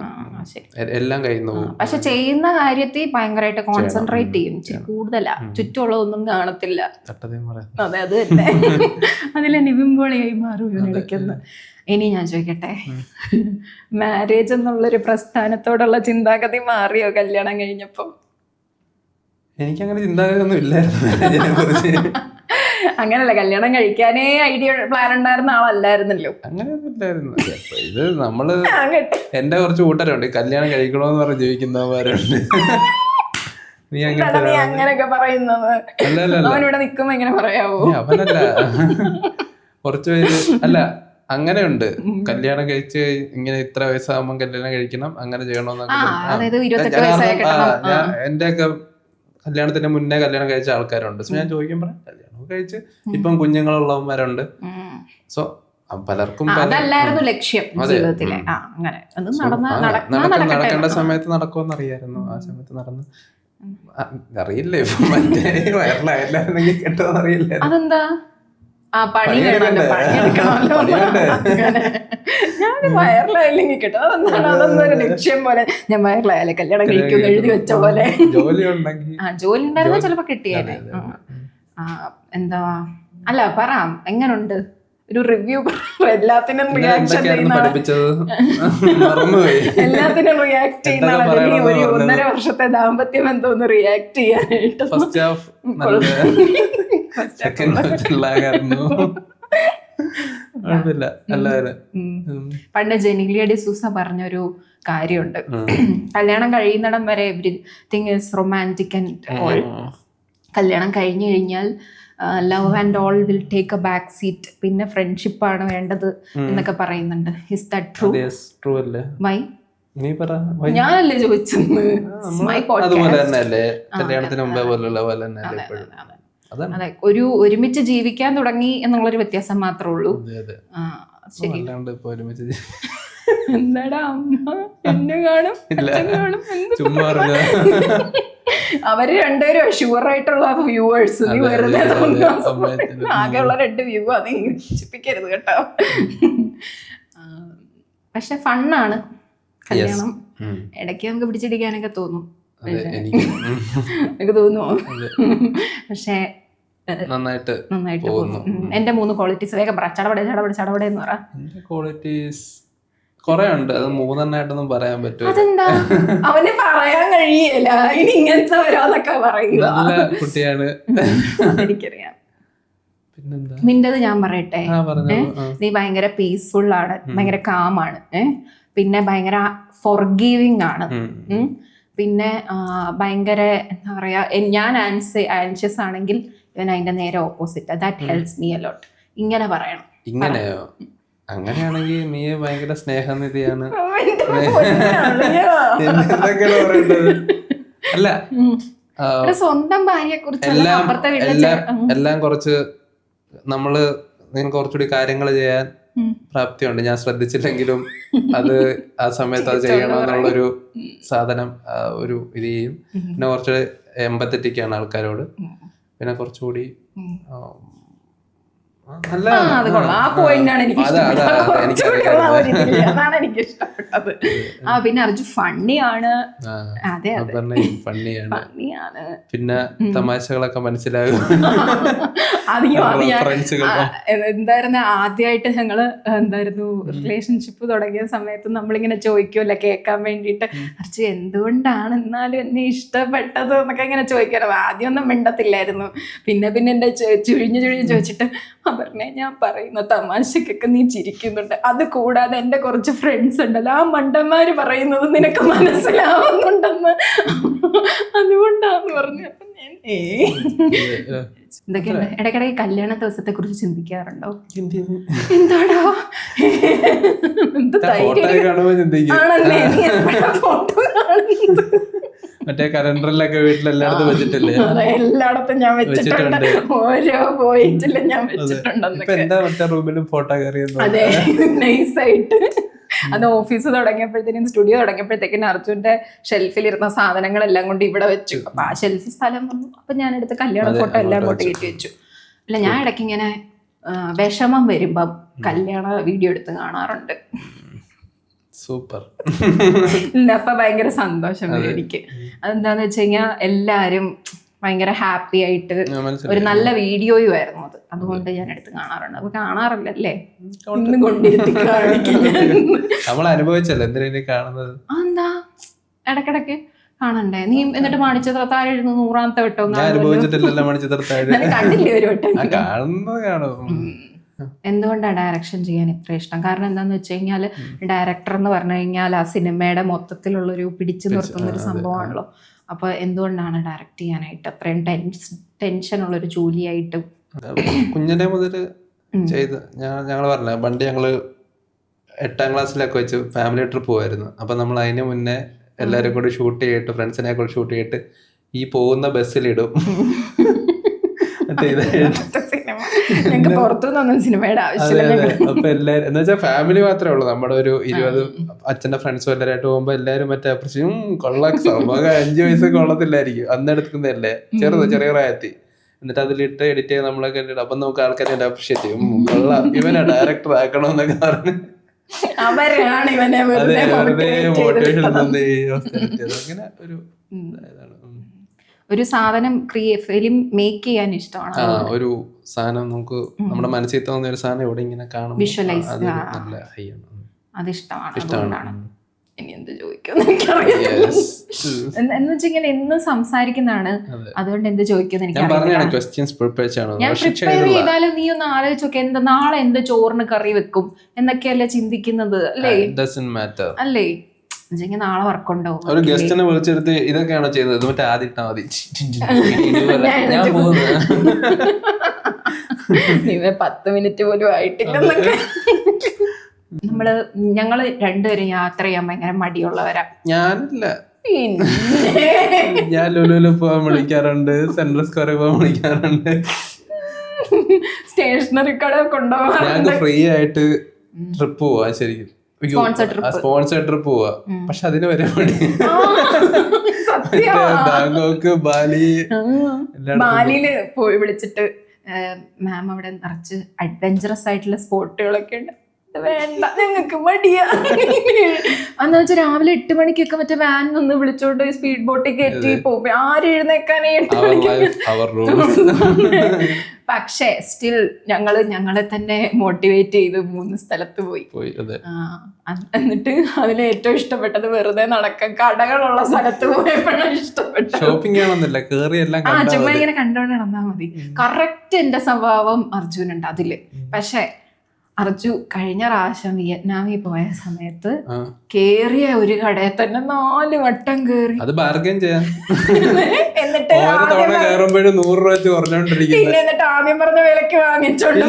[SPEAKER 2] എല്ലാം കഴിയുന്നു.
[SPEAKER 1] പക്ഷെ ചെയ്യുന്ന കാര്യത്തിൽ ഭയങ്കരമായിട്ട് കോൺസെൻട്രേറ്റ് ചെയ്യും, ഇച്ചിരി കൂടുതലാ, ചുറ്റുമുള്ളതൊന്നും കാണത്തില്ല. അതെ, അത് തന്നെ. അതിലെ നിവിമ്പോളിയായി മാറും ഇടയ്ക്കൊന്ന്. ഇനി ഞാൻ ചോദിക്കട്ടെ, മാരേജ് എന്നുള്ളൊരു പ്രസ്ഥാനത്തോടുള്ള ചിന്താഗതി മാറിയോ കല്യാണം കഴിഞ്ഞപ്പോ?
[SPEAKER 2] എനിക്കങ്ങനെ ചിന്താഗതി ഒന്നും ഇല്ലായിരുന്നു.
[SPEAKER 1] അങ്ങനല്ല, കല്യാണം കഴിക്കാനേ ഐഡിയ പ്ലാൻ ഉണ്ടായിരുന്ന ആളല്ലായിരുന്നല്ലോ.
[SPEAKER 2] അങ്ങനെയൊന്നും ഇല്ലായിരുന്നു. ഇത് നമ്മള് എന്റെ കുറച്ച് കൂട്ടരുണ്ട് കല്യാണം കഴിക്കണോന്ന് പറഞ്ഞ് ജീവിക്കുന്നവരുണ്ട്. നീ
[SPEAKER 1] അങ്ങനെയൊക്കെ പറയുന്നത്? അവനിവിടെ നിക്കുമ്പോ ഇങ്ങനെ പറയാവോ?
[SPEAKER 2] അവനല്ല, കുറച്ച് പേര് അല്ല അങ്ങനെയുണ്ട്. കല്യാണം കഴിച്ച് ഇങ്ങനെ ഇത്ര വയസ്സാകുമ്പോൾ കല്യാണം കഴിക്കണം, അങ്ങനെ ചെയ്യണോന്നൊക്കെ. എന്റെ ഒക്കെ കല്യാണത്തിന് മുന്നേ കല്യാണം കഴിച്ച ആൾക്കാരുണ്ട്. സോ ഞാൻ ചോദിക്കുമ്പോൾ കല്യാണം കഴിച്ച് ഇപ്പം കുഞ്ഞുങ്ങളുള്ളവന്മാരുണ്ട്. സോ പലർക്കും
[SPEAKER 1] അതല്ലായിരുന്നു ലക്ഷ്യം ജീവിതത്തിലെ.
[SPEAKER 2] നടക്കേണ്ട സമയത്ത് നടക്കുമെന്ന് അറിയായിരുന്നു. ആ സമയത്ത് നടന്നു. അറിയില്ലേ ഇപ്പൊ മറ്റേ വയറിലായിരുന്നെങ്കിൽ കേട്ടോന്ന് അറിയില്ല.
[SPEAKER 1] അതെന്താ? ഞാൻ വയറിലായില്ലെങ്കിൽ കേട്ടോ, അതൊന്നൊരു ലക്ഷ്യം പോലെ. ഞാൻ വയറിലായാലേ കല്യാണം കഴിക്കുമെന്ന് എഴുതി വെച്ച പോലെ.
[SPEAKER 2] ജോലി ഉണ്ടായിരുന്ന
[SPEAKER 1] ചിലപ്പോ കിട്ടിയേനെ. എന്താ അല്ല, പറ എങ്ങനുണ്ട് ഒരു റിവ്യൂ? എല്ലാത്തിനും റിയാക്ഷൻ ചെയ്യുന്ന എല്ലാത്തിനും റിയാക്ട് ചെയ്യുന്ന ആളെ ഒരു 1.5 വർഷത്തെ ദാമ്പത്യ ബന്ധം ഒന്ന് റിയാക്ട് ചെയ്യാനായിട്ട്. പണ്ട് ജെനിലിയ ഡിസൂസ പറഞ്ഞൊരു കാര്യമുണ്ട്, കല്യാണം കഴിയുന്നിടം വരെ everything is romantic and all. കല്യാണം കഴിഞ്ഞു കഴിഞ്ഞാൽ love and all will take A back seat, പിന്നെ ഫ്രണ്ട്ഷിപ്പ് ആണ് വേണ്ടത് എന്നൊക്കെ പറയുന്നുണ്ട്. Is that true? വൈ? ഞാനല്ലേ ചോദിച്ചത്. അതെ, ഒരുമിച്ച് ജീവിക്കാൻ തുടങ്ങി എന്നുള്ളൊരു വ്യത്യാസം മാത്രമേ ഉള്ളൂ. എന്താടാ അമ്മ എന്നെ കാണും, അവര് രണ്ടുപേരും ഷുവറായിട്ടുള്ള വ്യൂവേഴ്സ്. നീ വെറുതെ ആകെയുള്ള 2 വ്യൂ അത് ചിപ്പിക്കരുത് കേട്ടോ. പക്ഷെ ഫണ്ണാണ് കല്യാണം. ഇടയ്ക്ക് നമുക്ക് പിടിച്ചിടിക്കാനൊക്കെ തോന്നും, എനിക്ക് തോന്നുമോ? പക്ഷെ നന്നായിട്ട് പോകുന്നു. എന്റെ 3 ക്വാളിറ്റീസ് വേഗം പറ. ചടപടെ എന്ന് പറ.
[SPEAKER 2] ക്വാളിറ്റീസ് കൊറേ ഉണ്ട്, അത് 3 പറയാൻ പറ്റും.
[SPEAKER 1] അതെന്താ? അവന് പറയാൻ കഴിയില്ല. ഇനി ഇങ്ങനത്തെ വരാന്നൊക്കെ പറയുക.
[SPEAKER 2] നല്ല കുട്ടിയാണ്,
[SPEAKER 1] എനിക്കറിയാം.
[SPEAKER 2] പിന്നെന്താ
[SPEAKER 1] നിന്റേത് ഞാൻ പറയട്ടെ.
[SPEAKER 2] പറഞ്ഞോളൂ.
[SPEAKER 1] നീ ഭയങ്കര പീസ്ഫുൾ ആണ്, ഭയങ്കര കാമാണ്, പിന്നെ ഭയങ്കര ഫോർഗീവിങ് ആണ്, പിന്നെ ഭയങ്കര എന്താ പറയാ, ഞാൻ ആൻഷ്യസ് ആണെങ്കിൽ ഇവൻ അതിന്റെ നേരെ opposite. That helps me allot. ഇങ്ങനെ പറയണം.
[SPEAKER 2] ഇങ്ങനെയോ? അങ്ങനെയാണെങ്കിൽ നീ ഭയങ്കര സ്നേഹനിധിയാണ്. എന്തൊക്കെയാണ് പറയേണ്ടത്? അല്ല,
[SPEAKER 1] സ്വന്തം ഭാര്യയെ കുറിച്ച്
[SPEAKER 2] എല്ലാം കുറച്ച് നമ്മള് കുറച്ചുകൂടി കാര്യങ്ങൾ ചെയ്യാൻ പ്രാപ്തിയുണ്ട്. ഞാൻ ശ്രദ്ധിച്ചില്ലെങ്കിലും അത് ആ സമയത്ത് അത് ചെയ്യണമെന്നുള്ളൊരു സാധനം ഒരു ഇത് ചെയ്യും. പിന്നെ കുറച്ച് എമ്പത്തറ്റിക് ആണ് ആൾക്കാരോട്. പിന്നെ കുറച്ചുകൂടി
[SPEAKER 1] പിന്നെ അർജുൻ ഫണ്ണിയാണ്.
[SPEAKER 2] ഫണ്ണിയാണ്. പിന്നെ തമാശകളൊക്കെ മനസ്സിലാകും.
[SPEAKER 1] എന്തായിരുന്നു ആദ്യമായിട്ട് ഞങ്ങള് റിലേഷൻഷിപ്പ് തുടങ്ങിയ സമയത്ത് നമ്മളിങ്ങനെ ചോദിക്കുമല്ലോ കേൾക്കാൻ വേണ്ടിയിട്ട്, അർജു എന്തുകൊണ്ടാണ് എന്നാലും എന്നെ ഇഷ്ടപ്പെട്ടത് എന്നൊക്കെ ഇങ്ങനെ ചോദിക്കാറ്. ആദ്യമൊന്നും മിണ്ടത്തില്ലായിരുന്നു. പിന്നെ എന്റെ ചുഴിഞ്ഞു ചോദിച്ചിട്ട് പറഞ്ഞേ, ഞാൻ പറയുന്ന തമാശക്കൊക്കെ നീ ചിരിക്കുന്നുണ്ട്, അത് കൂടാതെ എന്റെ കുറച്ച് ഫ്രണ്ട്സ് ഉണ്ടല്ലോ, ആ മണ്ടന്മാര് പറയുന്നത് നിനക്ക് മനസ്സിലാവുന്നുണ്ടെന്ന്, അതുകൊണ്ടാന്ന് പറഞ്ഞു. അപ്പൊ ഞാൻ എന്തൊക്കെയുണ്ട് ഇടയ്ക്കിടയ്ക്ക് കല്യാണ ദിവസത്തെ കുറിച്ച് ചിന്തിക്കാറുണ്ടോ? എന്താടാ ആണല്ലേ, ഫോട്ടോ
[SPEAKER 2] മറ്റേ കലണ്ടറിലൊക്കെ വീട്ടിലെല്ലായിടത്തും വെച്ചിട്ടില്ലേ?
[SPEAKER 1] എല്ലായിടത്തും ഞാൻ വെച്ചിട്ടുണ്ട്. ഓരോ പോയിന്റിലും ഞാൻ വെച്ചിട്ടുണ്ട്.
[SPEAKER 2] എന്താ മറ്റേ റൂമിലും ഫോട്ടോ കയറിയെന്ന്?
[SPEAKER 1] അതെ, നൈസായിട്ട്. അത് ഓഫീസ് തുടങ്ങിയപ്പോഴത്തേക്കും സ്റ്റുഡിയോ തുടങ്ങിയപ്പോഴത്തേക്കും അർജുന്റെ ഷെൽഫിലിരുന്ന സാധനങ്ങളെല്ലാം കൊണ്ട് ഇവിടെ വെച്ചു. അപ്പൊ ആ ഷെൽഫ് സ്ഥലം വന്നു. അപ്പൊ ഞാനെടുത്ത് കല്യാണ ഫോട്ടോ എല്ലാം അങ്ങോട്ട് കയറ്റി വെച്ചു. അല്ല, ഞാൻ ഇടയ്ക്ക് ഇങ്ങനെ വിഷമം വരുമ്പം കല്യാണ വീഡിയോ എടുത്ത് കാണാറുണ്ട്.
[SPEAKER 2] സൂപ്പർ.
[SPEAKER 1] അപ്പൊ ഭയങ്കര സന്തോഷം വരും എനിക്ക്. അതെന്താന്ന് വെച്ച് കഴിഞ്ഞാൽ എല്ലാരും ഭയങ്കര ഹാപ്പി ആയിട്ട് ഒരു നല്ല വീഡിയോയും ആയിരുന്നു അത്. അതുകൊണ്ട് ഞാൻ എടുത്ത് കാണാറുണ്ട്. അപ്പൊ കാണാറില്ലല്ലേ? ഒന്നും കൊണ്ടിരുത്തി
[SPEAKER 2] നമ്മൾ അനുഭവിച്ചല്ലോ എന്തിനാ കാണുന്നത്.
[SPEAKER 1] എന്താ ഇടക്കിടക്ക് കാണണ്ടേ? നീ എന്നിട്ട് മണിച്ചിത്രത്താഴ് 100ാമത്തെ വട്ടം
[SPEAKER 2] അനുഭവിച്ചിട്ടില്ലല്ലോ. മണിച്ചിത്രത്താഴ്
[SPEAKER 1] കണ്ടില്ലേ ഒരു വട്ടം?
[SPEAKER 2] കാണും.
[SPEAKER 1] എന്തുകൊണ്ടാണ് ഡയറക്ഷൻ ചെയ്യാൻ ഇത്ര ഇഷ്ടം? കാരണം എന്താന്ന് വെച്ച് കഴിഞ്ഞാല് ഡയറക്ടർ എന്ന് പറഞ്ഞു കഴിഞ്ഞാൽ ആ സിനിമയുടെ മൊത്തത്തിലുള്ളൊരു പിടിച്ചു നിർത്തുന്ന ഒരു സംഭവമാണല്ലോ. അപ്പൊ എന്തുകൊണ്ടാണ് ഡയറക്ട് ചെയ്യാനായിട്ട് അത്രയും ടെൻഷൻ ഉള്ളൊരു ജോലിയായിട്ട്?
[SPEAKER 2] കുഞ്ഞിനെ മുതൽ ചെയ്ത് ഞങ്ങള് പറഞ്ഞ പണ്ട് ഞങ്ങള് 8ാം ക്ലാസ്സിലൊക്കെ വെച്ച് ഫാമിലി ട്രിപ്പ് പോവായിരുന്നു. അപ്പൊ നമ്മൾ അതിന് മുന്നേ എല്ലാരും കൂടി ഷൂട്ട് ചെയ്തിട്ട്, ഫ്രണ്ട്സിനെ കൂടി ഷൂട്ട് ചെയ്തിട്ട് ഈ പോകുന്ന ബസ്സിലിടും. അപ്പൊ എല്ലാരും എന്ന് വെച്ചാൽ ഫാമിലി മാത്രമേ ഉള്ളൂ. നമ്മുടെ ഒരു 20 അച്ഛന്റെ ഫ്രണ്ട്സും എല്ലാവരായിട്ട് പോകുമ്പോ എല്ലാരും മറ്റേ അപ്രിഷ്യം കൊള്ളാം, സംഭവം 5 വയസ്സ് കൊള്ളത്തില്ലായിരിക്കും അന്ന് എടുക്കുന്നതല്ലേ, ചെറിയ പ്രായത്തിൽ. എന്നിട്ട് അതിലിട്ട് എഡിറ്റ് ചെയ്ത് നമ്മളൊക്കെ അപ്പൊ നമുക്ക് ആൾക്കാരെ അപ്രിഷ്യേറ്റ് ചെയ്യും. കൊള്ളാം, ഇവനെ ഡയറക്ടർ ആക്കണമെന്നൊക്കെ പറഞ്ഞ് വെറുതെ മോട്ടിവേഷൻ അങ്ങനെ
[SPEAKER 1] ഒരു സാധനം ഫിലിം മേക്ക് ചെയ്യാൻ ഇഷ്ടമാണ്.
[SPEAKER 2] ഒരു സാധനം നമുക്ക് നമ്മുടെ മനസ്സിൽ തോന്നുന്ന ഒരു സാധനം ഇവിടെ ഇങ്ങനെ കാണും,
[SPEAKER 1] വിഷ്വലൈസ് അത് ഇഷ്ടമാണ്. ഇനി എന്ത് ചോദിക്കും എന്ന് വെച്ചാൽ എന്നും സംസാരിക്കുന്നതാണ്, അതുകൊണ്ട് എന്ത് ചോദിക്കുന്ന എനിക്ക് ഞാൻ പ്രിപ്പയർ ചെയ്താലും നീ ഒന്ന് ആലോചിച്ച് നോക്കെ, എന്താ നാളെ എന്ത് ചോറിന് കറി വെക്കും എന്നൊക്കെയല്ലേ ചിന്തിക്കുന്നത് അല്ലേ? അല്ലേ? നാളെ വർക്കുണ്ടോ?
[SPEAKER 2] ഒരു ഗസ്റ്റിനെ വിളിച്ചെടുത്ത് ഇതൊക്കെയാണോ ചെയ്യുന്നത്? മറ്റേ ആദ്യം ഇട്ടാ മതി, ഞാൻ
[SPEAKER 1] 10 മിനിറ്റ് പോലും ആയിട്ടില്ലെന്നൊക്കെ. ഞങ്ങള് രണ്ടുപേരും യാത്ര ചെയ്യാൻ ഭയങ്കര മടിയുള്ളവരാ.
[SPEAKER 2] ഞാനില്ല, ഞാൻ ലുലുവിൽ പോകാൻ വിളിക്കാറുണ്ട്, സെൻട്രൽ സ്ക്വയറിൽ പോകാൻ വിളിക്കാറുണ്ട്,
[SPEAKER 1] സ്റ്റേഷനറി കട കൊണ്ടുപോകാൻ.
[SPEAKER 2] ഞങ്ങൾക്ക് ഫ്രീ ആയിട്ട് ട്രിപ്പ് പോവാ, ശരിക്കും സ്പോൺസർ ട്രിപ്പ് പോവാ. പക്ഷെ അതിന് വരെ ബാങ്കോക്ക്,
[SPEAKER 1] ബാലിയില് പോയി വിളിച്ചിട്ട് മാം അവിടെ നിറച്ച് അഡ്വെഞ്ചറസ് ആയിട്ടുള്ള സ്പോട്ടുകളൊക്കെ ഉണ്ട്, വേണ്ട ഞങ്ങൾക്ക് മടിയാ എന്ന് വെച്ചാൽ രാവിലെ 8 മണിക്കൊക്കെ മറ്റേ വാൻ ഒന്ന് വിളിച്ചോണ്ട് സ്പീഡ് ബോട്ടിൽ കയറ്റി പോകും. ആരും എഴുന്നേക്കാനേ 8 മണിക്ക്. പക്ഷേ സ്റ്റിൽ ഞങ്ങളെ തന്നെ മോട്ടിവേറ്റ് ചെയ്ത് 3 സ്ഥലത്ത് പോയി. എന്നിട്ട് അതിൽ ഏറ്റവും ഇഷ്ടപ്പെട്ടത് വെറുതെ നടക്കാൻ കടകളുള്ള സ്ഥലത്ത് പോയപ്പോഴാണ് ഇഷ്ടപ്പെട്ടത്. ചുമ്മാ ഇങ്ങനെ കണ്ടോണ്ട് നടന്നാ മതി. കറക്റ്റ് എന്റെ സ്വഭാവം അർജുനുണ്ട് അതില്. പക്ഷെ അർജു കഴിഞ്ഞ പ്രാവശ്യം വിയറ്റ്നാമിൽ പോയ സമയത്ത് കേറിയ ഒരു കടയിൽ തന്നെ 4 വട്ടം കേറി.
[SPEAKER 2] അത് ബാർഗൈൻ ചെയ്യാൻ.
[SPEAKER 1] എന്നിട്ട്
[SPEAKER 2] പിന്നെ
[SPEAKER 1] എന്നിട്ട് ആദ്യം പറഞ്ഞ വിലക്ക് വാങ്ങിച്ചോണ്ട്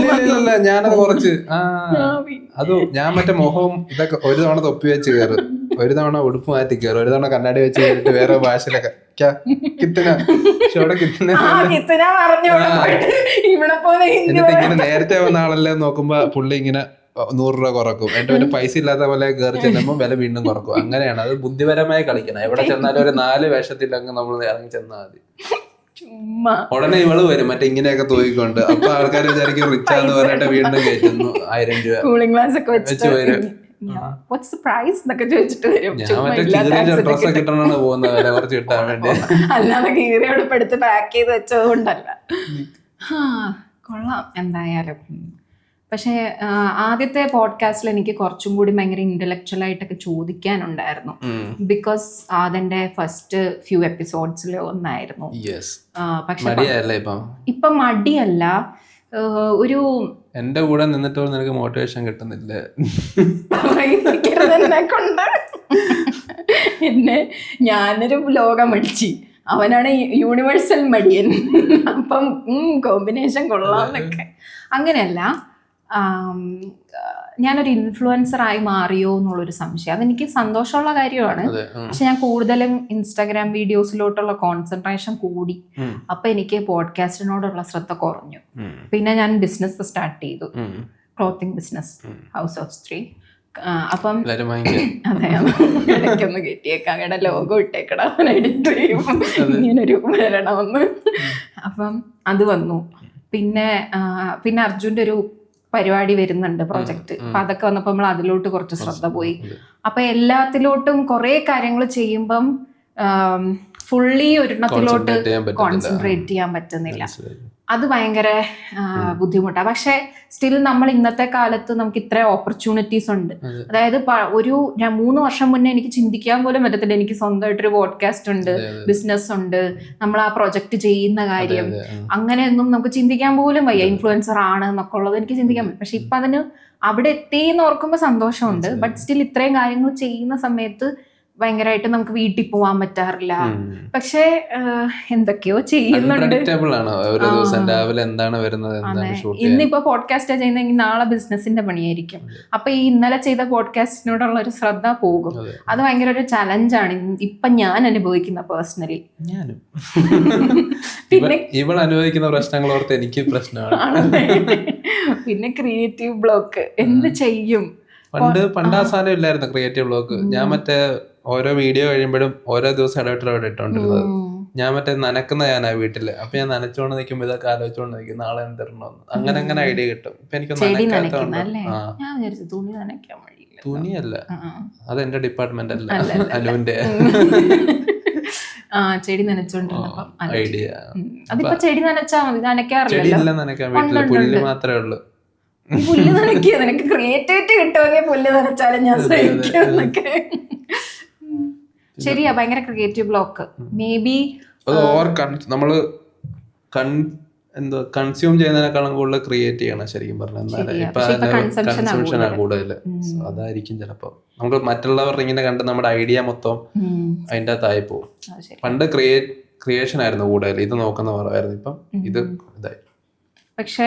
[SPEAKER 2] ഞാനത് കുറച്ച് അത് ഞാൻ മറ്റേ മുഖവും ഇതൊക്കെ ഒരു തവണ തൊപ്പി വെച്ച് കയറും, ഒരു തവണ ഉടുപ്പ് മാറ്റി കയറും, ഒരു തവണ കണ്ണാടി വെച്ച് കയറിട്ട് വേറെ ഭാഷയിലൊക്കെ എന്നിട്ട് ഇങ്ങനെ നേരത്തെ വന്ന ആളല്ലേ നോക്കുമ്പോ പുള്ളി ഇങ്ങനെ 100 രൂപ കുറക്കും, എന്റെ ഒരു പൈസ ഇല്ലാത്ത പോലെ കയറി ചെല്ലുമ്പോ വില വീണ്ടും കുറക്കും. അങ്ങനെയാണ് അത് ബുദ്ധിപരമായി കളിക്കണം. എവിടെ ചെന്നാലും ഒരു 4 വേഷത്തിലങ്ങ് നമ്മൾ ഇറങ്ങി ചെന്നാൽ മതി. ഉടനെ ഇവള് വരും മറ്റേ ഇങ്ങനെയൊക്കെ തൂക്കിക്കൊണ്ട്. അപ്പൊ ആൾക്കാർ വിചാരിക്കും റിച്ചാന്ന് പറഞ്ഞിട്ട് വീണ്ടും കയറ്റുന്നു 1000 രൂപ
[SPEAKER 1] കൂളിംഗ് ഗ്ലാസ് ഒക്കെ വെച്ച് വരും. What's the price എന്നൊക്കെ ചോദിച്ചിട്ട് വരും.
[SPEAKER 2] ഡ്രസ്സൊക്കെ കിട്ടണ പോകുന്ന വില കുറച്ച് കിട്ടാൻ വേണ്ടി,
[SPEAKER 1] അല്ലാതെ കീറിയോടൊപ്പം എടുത്ത് പാക്ക് ചെയ്ത് വെച്ചതുകൊണ്ടല്ല. കൊള്ളാം എന്തായാലും. പക്ഷേ ആദ്യത്തെ പോഡ്കാസ്റ്റിൽ എനിക്ക് കുറച്ചും കൂടി ഭയങ്കര ഇന്റലക്ച്വൽ ആയിട്ടൊക്കെ ചോദിക്കാനുണ്ടായിരുന്നു. ബിക്കോസ് അതിന്റെ ഫസ്റ്റ് ഫ്യൂ എപ്പിസോഡ്സിൽ ഒന്നായിരുന്നു.
[SPEAKER 2] പക്ഷെ
[SPEAKER 1] ഇപ്പൊ മടിയല്ല, ഒരു
[SPEAKER 2] എന്റെ കൂടെ നിന്നിട്ട് നിനക്ക് മോട്ടിവേഷൻ കിട്ടുന്നില്ല
[SPEAKER 1] കൊണ്ട് എന്നെ ഞാനൊരു ലോകം മടിച്ചു, അവനാണ് യൂണിവേഴ്സൽ മടിയൻ. അപ്പം കോമ്പിനേഷൻ കൊള്ളാന്നൊക്കെ. അങ്ങനെയല്ല, ഞാനൊരു ഇൻഫ്ലുവൻസറായി മാറിയോ എന്നുള്ളൊരു സംശയം. അതെനിക്ക് സന്തോഷമുള്ള കാര്യമാണ്. പക്ഷെ ഞാൻ കൂടുതലും ഇൻസ്റ്റാഗ്രാം വീഡിയോസിലോട്ടുള്ള കോൺസെൻട്രേഷൻ കൂടി. അപ്പൊ എനിക്ക് പോഡ്കാസ്റ്റിനോടുള്ള ശ്രദ്ധ കുറഞ്ഞു. പിന്നെ ഞാൻ ബിസിനസ് സ്റ്റാർട്ട് ചെയ്തു, ക്ലോത്തിങ് ബിസിനസ്, ഹൗസ് ഓഫ് സ്ത്രീ. അപ്പം അതെ, ഇടയ്ക്കൊന്ന് കെട്ടിയേക്കാം, അങ്ങടെ ലോഗോ ഇട്ടേക്കണം, എഡിറ്റ് ചെയ്യും, ഇങ്ങനൊരു വരണമെന്ന്. അപ്പം അത് വന്നു. പിന്നെ അർജുൻ്റെ ഒരു പരിപാടി വരുന്നുണ്ട്, പ്രൊജക്ട്. അപ്പൊ അതൊക്കെ വന്നപ്പോ നമ്മൾ അതിലോട്ട് കുറച്ച് ശ്രദ്ധ പോയി. അപ്പൊ എല്ലാത്തിലോട്ടും കുറെ കാര്യങ്ങൾ ചെയ്യുമ്പം ഫുള്ളി ഒരെണ്ണത്തിലോട്ട് കോൺസെൻട്രേറ്റ് ചെയ്യാൻ പറ്റുന്നില്ല. അത് ഭയങ്കര ബുദ്ധിമുട്ടാണ്. പക്ഷെ സ്റ്റിൽ നമ്മൾ ഇന്നത്തെ കാലത്ത് നമുക്ക് ഇത്ര ഓപ്പർച്യൂണിറ്റീസ് ഉണ്ട്. അതായത് ഒരു 3 വർഷം മുന്നേ എനിക്ക് ചിന്തിക്കാൻ പോലും പറ്റത്തില്ല എനിക്ക് സ്വന്തമായിട്ടൊരു പോഡ്കാസ്റ്റ് ഉണ്ട്, ബിസിനസ് ഉണ്ട്, നമ്മൾ ആ പ്രൊജക്ട് ചെയ്യുന്ന കാര്യം അങ്ങനെയൊന്നും നമുക്ക് ചിന്തിക്കാൻ പോലും വയ്യ. ഇൻഫ്ലുവൻസർ ആണ് എന്നൊക്കെ ഉള്ളത് എനിക്ക് ചിന്തിക്കാൻ പറ്റും. പക്ഷെ ഇപ്പൊ അതിന് അവിടെ എത്തിയെന്ന് ഓർക്കുമ്പോൾ സന്തോഷമുണ്ട്. ബട്ട് സ്റ്റിൽ ഇത്രയും കാര്യങ്ങൾ ചെയ്യുന്ന സമയത്ത് ഭയങ്കരമായിട്ട് നമുക്ക് വീട്ടിൽ പോവാൻ പറ്റാറില്ല. പക്ഷെ എന്തൊക്കെയോ ചെയ്യുന്നുണ്ട്. ഇന്നിപ്പോ പോഡ്കാസ്റ്റ് ചെയ്യുന്നെങ്കിൽ നാളെ ബിസിനസിന്റെ പണിയായിരിക്കും. അപ്പൊ ഈ ഇന്നലെ ചെയ്ത പോഡ്കാസ്റ്റിനോടുള്ള ഒരു ശ്രദ്ധ പോകും. അത് ഭയങ്കര ഒരു ചലഞ്ചാണ് ഇപ്പൊ ഞാൻ അനുഭവിക്കുന്ന പേഴ്സണലി.
[SPEAKER 2] പിന്നെ ഇവൾ അനുഭവിക്കുന്ന പ്രശ്നങ്ങൾ ഓർത്ത് എനിക്ക് പ്രശ്നമാണ്.
[SPEAKER 1] പിന്നെ ക്രിയേറ്റീവ് ബ്ലോക്ക് എന്ത് ചെയ്യും?
[SPEAKER 2] പണ്ട് ആ സാധനം ഇല്ലായിരുന്നു ക്രിയേറ്റീവ് ബ്ലോക്ക്. ഞാൻ മറ്റേ ഓരോ വീഡിയോ കഴിയുമ്പോഴും ഓരോ ദിവസം ഇടവിട്ട് ഇട്ടോണ്ടിരുന്നത്. ഞാൻ മറ്റേ നനക്കുന്ന വീട്ടില്. അപ്പൊ ഞാൻ നനച്ചോണ്ട് നിൽക്കുമ്പോ ഇതൊക്കെ ആലോചിച്ചോണ്ട് നിൽക്കും നാളെ എന്തിടണമെന്ന്. അങ്ങനെ ഐഡിയ കിട്ടും. ഇപ്പൊ എനിക്ക് തുണിയല്ല, അതെന്റെ ഡിപ്പാർട്ട്മെന്റ് അല്ല, അനുവിന്റെ
[SPEAKER 1] ചെടി നനച്ചോണ്ടിരുന്ന
[SPEAKER 2] ഐഡിയ.
[SPEAKER 1] അതിപ്പോ ചെടി നനച്ചാ മതി, നനയ്ക്കാറില്ല.
[SPEAKER 2] ചെടിയില്ല നനയ്ക്കാൻ, വീട്ടില് പുല്ല് മാത്രമേ ഉള്ളൂ.
[SPEAKER 1] പുല്ല് നനയ്ക്കുക, നിനക്ക് ക്രിയേറ്റിവിറ്റി കിട്ടുമെങ്കിൽ പുല്ല് നനച്ചാലും ഞാൻ സഹിക്കും എന്നൊക്കെ. ശരിയാ, ഭയങ്കര ക്രിയേറ്റീവ് ബ്ലോക്ക്. മേ ബി
[SPEAKER 2] നമ്മള് കൺസ്യൂം ചെയ്യുന്നതിനേക്കാളും കൂടുതൽ ക്രിയേറ്റ് ചെയ്യണം ശരിക്കും പറഞ്ഞാൽ. കൺസംഷനാണ് കൂടുതൽ. അതായിരിക്കും ചിലപ്പോ നമുക്ക് മറ്റുള്ളവർ ഇങ്ങനെ കണ്ട് നമ്മുടെ ഐഡിയ മൊത്തം അതിൻ്റെ അകത്തായി പോകും. പണ്ട് ക്രിയേഷൻ ആയിരുന്നു കൂടുതൽ, ഇത് നോക്കുന്ന കുറവായിരുന്നു. ഇപ്പം ഇത് ഇതായി.
[SPEAKER 1] പക്ഷേ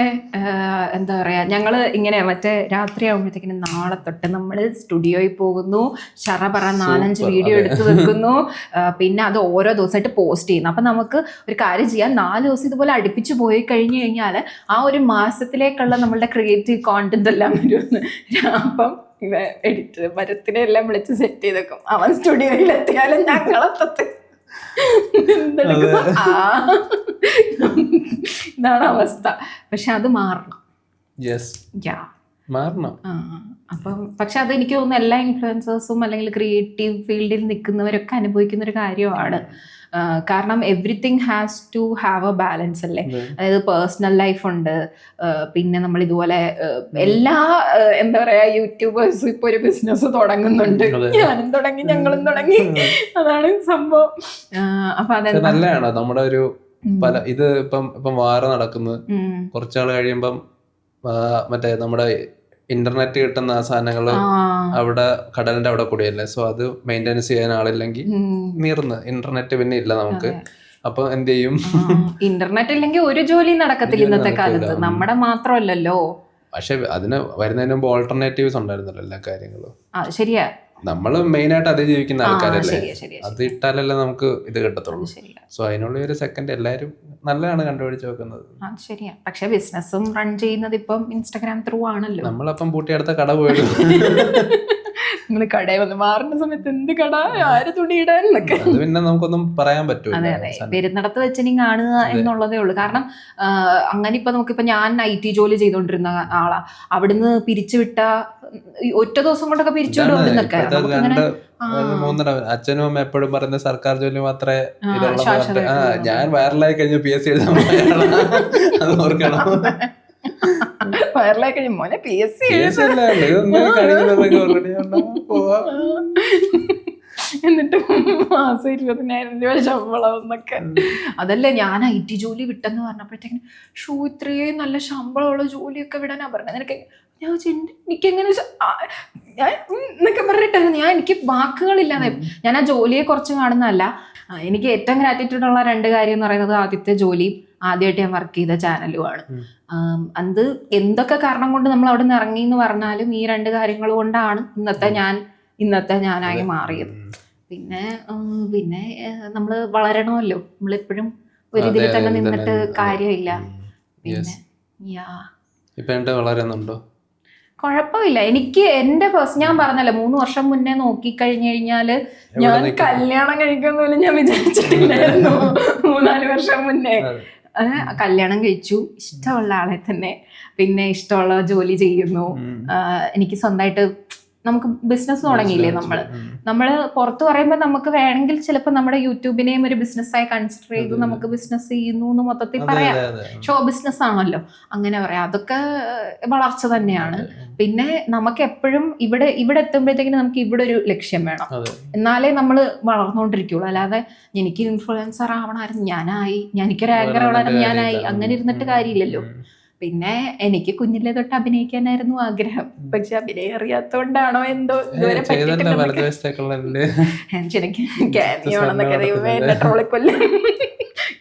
[SPEAKER 1] എന്താ പറയുക, ഞങ്ങൾ ഇങ്ങനെ മറ്റേ രാത്രി ആകുമ്പോഴത്തേക്കിനും നാളെ തൊട്ട് നമ്മൾ സ്റ്റുഡിയോയിൽ പോകുന്നു, പറ 4-5 വീഡിയോ എടുത്ത് വെക്കുന്നു, പിന്നെ അത് ഓരോ ദിവസമായിട്ട് പോസ്റ്റ് ചെയ്യുന്നു. അപ്പം നമുക്ക് ഒരു കാര്യം ചെയ്യാം, 4 ദിവസം ഇതുപോലെ അടുപ്പിച്ച് പോയി കഴിഞ്ഞു കഴിഞ്ഞാൽ ആ ഒരു മാസത്തിലേക്കുള്ള നമ്മളുടെ ക്രിയേറ്റീവ് കോണ്ടന്റ് എല്ലാം വരുമെന്ന്. അപ്പം ഇവ എഡിറ്റർ മരത്തിനെ എല്ലാം വിളിച്ച് സെറ്റ് ചെയ്ത് വെക്കും. അവൻ സ്റ്റുഡിയോയിൽ എത്തിയാലും ഞങ്ങളെത്തത്തെ ഇതാണ് അവസ്ഥ. പക്ഷെ അത് മാറണം.
[SPEAKER 2] മാറണം.
[SPEAKER 1] അപ്പം പക്ഷെ അത് എനിക്ക് തോന്നുന്നു എല്ലാ ഇൻഫ്ലുവൻസേഴ്സും അല്ലെങ്കിൽ ക്രിയേറ്റീവ് ഫീൽഡിൽ നിൽക്കുന്നവരൊക്കെ അനുഭവിക്കുന്ന ഒരു കാര്യമാണ്. കാരണം everything has to have a balance അല്ലേ. അതായത് പേഴ്സണൽ ലൈഫ് ഉണ്ട്, പിന്നെ നമ്മൾ ഇതുപോലെ എല്ലാ എന്താ പറയാ യൂട്യൂബേഴ്സും ഇപ്പൊ ഒരു ബിസിനസ് തുടങ്ങുന്നുണ്ട്. ഞാനും തുടങ്ങി, ഞങ്ങളും തുടങ്ങി, അതാണ് സംഭവം. അപ്പൊ അതെന്താ
[SPEAKER 2] നല്ലതാണോ നമ്മുടെ ഒരു ഇത് ഇപ്പം വാറ നടക്കുന്നത്, കുറച്ചാൾ കഴിയുമ്പം മറ്റേ നമ്മുടെ ഇന്റർനെറ്റ് കിട്ടുന്ന ആ സാധനങ്ങള് അവിടെ കടലിന്റെ അവിടെ കൂടിയല്ലേ. സോ അത് മെയിൻ്റെനൻസ് ചെയ്യാൻ ആളില്ലെങ്കിൽ നീർന്ന് ഇന്റർനെറ്റ് പിന്നെ ഇല്ല നമുക്ക്. അപ്പൊ എന്ത് ചെയ്യും?
[SPEAKER 1] ഇന്റർനെറ്റ് ഇല്ലെങ്കിൽ ഒരു ജോലി നടക്കത്തില്ല ഇന്നത്തെ കാലത്ത്, നമ്മുടെ മാത്രമല്ലല്ലോ.
[SPEAKER 2] പക്ഷെ അതിന് വരുന്നതിന് മുമ്പ് ഓൾട്ടർനേറ്റീവ്സ് ഉണ്ടായിരുന്നല്ലോ എല്ലാ കാര്യങ്ങളും.
[SPEAKER 1] ശരിയാ,
[SPEAKER 2] നമ്മള് മെയിൻ ആയിട്ട് അത് ജീവിക്കുന്ന ആൾക്കാരല്ലേ, അത് ഇട്ടാലല്ലേ നമുക്ക് ഇത് കിട്ടത്തുള്ളൂ. സോ അതിനുള്ള ഒരു സെക്കൻഡ് എല്ലാരും നല്ലതാണ് കണ്ടുപിടിച്ച് വെക്കുന്നത്.
[SPEAKER 1] ശരിയാ. പക്ഷെ ബിസിനസ്സും റൺ ചെയ്യുന്നത് ഇപ്പം ഇൻസ്റ്റാഗ്രാം ത്രൂ ആണല്ലോ.
[SPEAKER 2] നമ്മളപ്പം പൂട്ടിയടുത്ത കട പോയത്
[SPEAKER 1] നിങ്ങള് കടയിൽ വന്ന് മാറുന്ന സമയത്ത് എന്ത് കട, ആര് തുണിയിടാനൊക്കെ
[SPEAKER 2] അത് പിന്നെ നമുക്കൊന്നും പറയാൻ പറ്റൂല.
[SPEAKER 1] അതെ അതെ, വരുന്നിടത്ത് വെച്ച് നീ കാണുക എന്നുള്ളതേ ഉള്ളൂ. കാരണം അങ്ങനെ ഇപ്പൊ നമുക്കിപ്പോ ഞാൻ IT ജോലി ചെയ്തോണ്ടിരുന്ന ആളാ, അവിടുന്ന് പിരിച്ചുവിട്ട ഒറ്റ ദിവസം കൊണ്ടൊക്കെ പിരിച്ചുവിടും അവിടുന്നൊക്കെ.
[SPEAKER 2] അച്ഛനും അമ്മ എപ്പോഴും പറയുന്ന സർക്കാർ ജോലി മാത്രമേ ഇതുള്ള. ഞാൻ വൈറലായി കഴിഞ്ഞ PSC എഴുതാൻ അത് ഓർക്കണം.
[SPEAKER 1] വൈറലായി കഴിഞ്ഞ മോനെ PSC എന്നിട്ട് മാസം 20,000 രൂപ ശമ്പളം എന്നൊക്കെ. അതല്ലേ ഞാൻ IT ജോലി വിട്ടെന്ന് പറഞ്ഞപ്പോഴത്തേക്കും ഇത്രയും നല്ല ശമ്പളമുള്ള ജോലിയൊക്കെ വിടാനാ പറഞ്ഞത്. നിനക്ക് ഞാൻ എനിക്കെങ്ങനെ ഞാൻ എന്നൊക്കെ പറഞ്ഞിട്ടായിരുന്നു. എനിക്ക് വാക്കുകളില്ലാതെ ഞാൻ ആ ജോലിയെ കുറച്ച് കാണുന്നതല്ല. എനിക്ക് ഏറ്റവും ഗ്രാറ്റിറ്റ്യൂഡ് ഉള്ള 2 കാര്യം എന്ന് പറയുന്നത്, ആദ്യത്തെ ജോലി ആദ്യമായിട്ട് ഞാൻ വർക്ക് ചെയ്ത ചാനലുമാണ്. അത് എന്തൊക്കെ കാരണം കൊണ്ട് നമ്മൾ അവിടെ നിന്ന് ഇറങ്ങി എന്ന് പറഞ്ഞാലും ഈ 2 കാര്യങ്ങൾ കൊണ്ടാണ് ഇന്നത്തെ ഞാനായി മാറിയത്. പിന്നെ പിന്നെ നമ്മൾ വളരണമല്ലോ, നമ്മളെപ്പോഴും ഒരു ഇതിൽ തന്നെ നിന്നിട്ട് കാര്യമില്ല. പിന്നെ
[SPEAKER 2] വളരുന്നുണ്ടോ?
[SPEAKER 1] കുഴപ്പമില്ല. എനിക്ക് എന്റെ ഞാൻ പറഞ്ഞല്ലോ 3 വർഷം മുന്നേ നോക്കിക്കഴിഞ്ഞു കഴിഞ്ഞാല് ഞാൻ കല്യാണം കഴിക്കുമെന്ന് പോലും ഞാൻ വിചാരിച്ചിട്ടില്ലായിരുന്നു. 3-4 വർഷം മുന്നേ കല്യാണം കഴിച്ചു, ഇഷ്ടമുള്ള ആളെ തന്നെ, പിന്നെ ഇഷ്ടമുള്ള ജോലി ചെയ്യുന്നു. എനിക്ക് സ്വന്തമായിട്ട് നമുക്ക് ബിസിനസ് തുടങ്ങിയില്ലേ. നമ്മള് പുറത്ത് പറയുമ്പോൾ നമുക്ക് വേണമെങ്കിൽ ചിലപ്പോൾ നമ്മുടെ യൂട്യൂബിനെയും ഒരു ബിസിനസ്സായി കൺസിഡർ ചെയ്ത് നമുക്ക് ബിസിനസ് ചെയ്യുന്നു എന്ന് മൊത്തത്തിൽ പറയാം. ഷോ ബിസിനസ് ആണല്ലോ, അങ്ങനെ പറയാം. അതൊക്കെ വളർച്ച തന്നെയാണ്. പിന്നെ നമുക്ക് എപ്പോഴും ഇവിടെ എത്തുമ്പോഴത്തേക്കിന് നമുക്ക് ഇവിടെ ഒരു ലക്ഷ്യം വേണം, എന്നാലേ നമ്മൾ വളർന്നുകൊണ്ടിരിക്കുള്ളൂ. അല്ലാതെ എനിക്ക് ഇൻഫ്ലുവൻസർ ആവണമായിരുന്നു, എനിക്കൊരു ആങ്കർ ആവണമായിരുന്നു, ഞാനായി അങ്ങനെ ഇരുന്നിട്ട് കാര്യമില്ലല്ലോ. പിന്നെ എനിക്ക് കുഞ്ഞിലെ തൊട്ട് അഭിനയിക്കാനായിരുന്നു ആഗ്രഹം. പക്ഷെ അഭിനയം അറിയാത്തോണ്ടാണോ എന്തോ ഇതുവരെ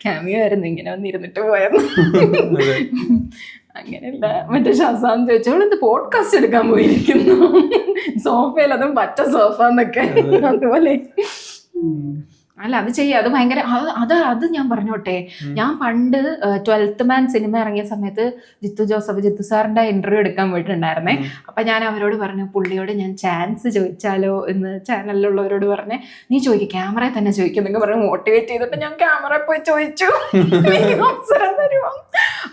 [SPEAKER 1] ക്യാമിയോ ആയിരുന്നു, ഇങ്ങനെ വന്നിരുന്നിട്ട് പോയത്. അങ്ങനെയല്ല, മറ്റേ ഷസാന്ന് ചോദിച്ചോളൂ എന്ത് പോഡ്കാസ്റ്റ് എടുക്കാൻ പോയിരിക്കുന്നു സോഫയിൽ, അതും പച്ച സോഫ എന്നൊക്കെ. അതുപോലെ അല്ല, അത് ചെയ്യാം, അത് ഭയങ്കര അത് ഞാൻ പറഞ്ഞോട്ടെ. ഞാൻ പണ്ട് 12th മാൻ സിനിമ ഇറങ്ങിയ സമയത്ത് ജിത്തു സാറിന്റെ ഇന്റർവ്യൂ എടുക്കാൻ പോയിട്ടുണ്ടായിരുന്നേ. അപ്പൊ ഞാൻ അവരോട് പറഞ്ഞു, പുള്ളിയോട് ഞാൻ ചാൻസ് ചോദിച്ചാലോ എന്ന് ചാനലിലുള്ളവരോട് പറഞ്ഞേ, നീ ചോദിക്കും, ക്യാമറയിൽ തന്നെ ചോദിക്കും എന്നൊക്കെ പറഞ്ഞ് മോട്ടിവേറ്റ് ചെയ്തിട്ട് ഞാൻ ക്യാമറയിൽ പോയി ചോദിച്ചു, അവസരം തരുമോ?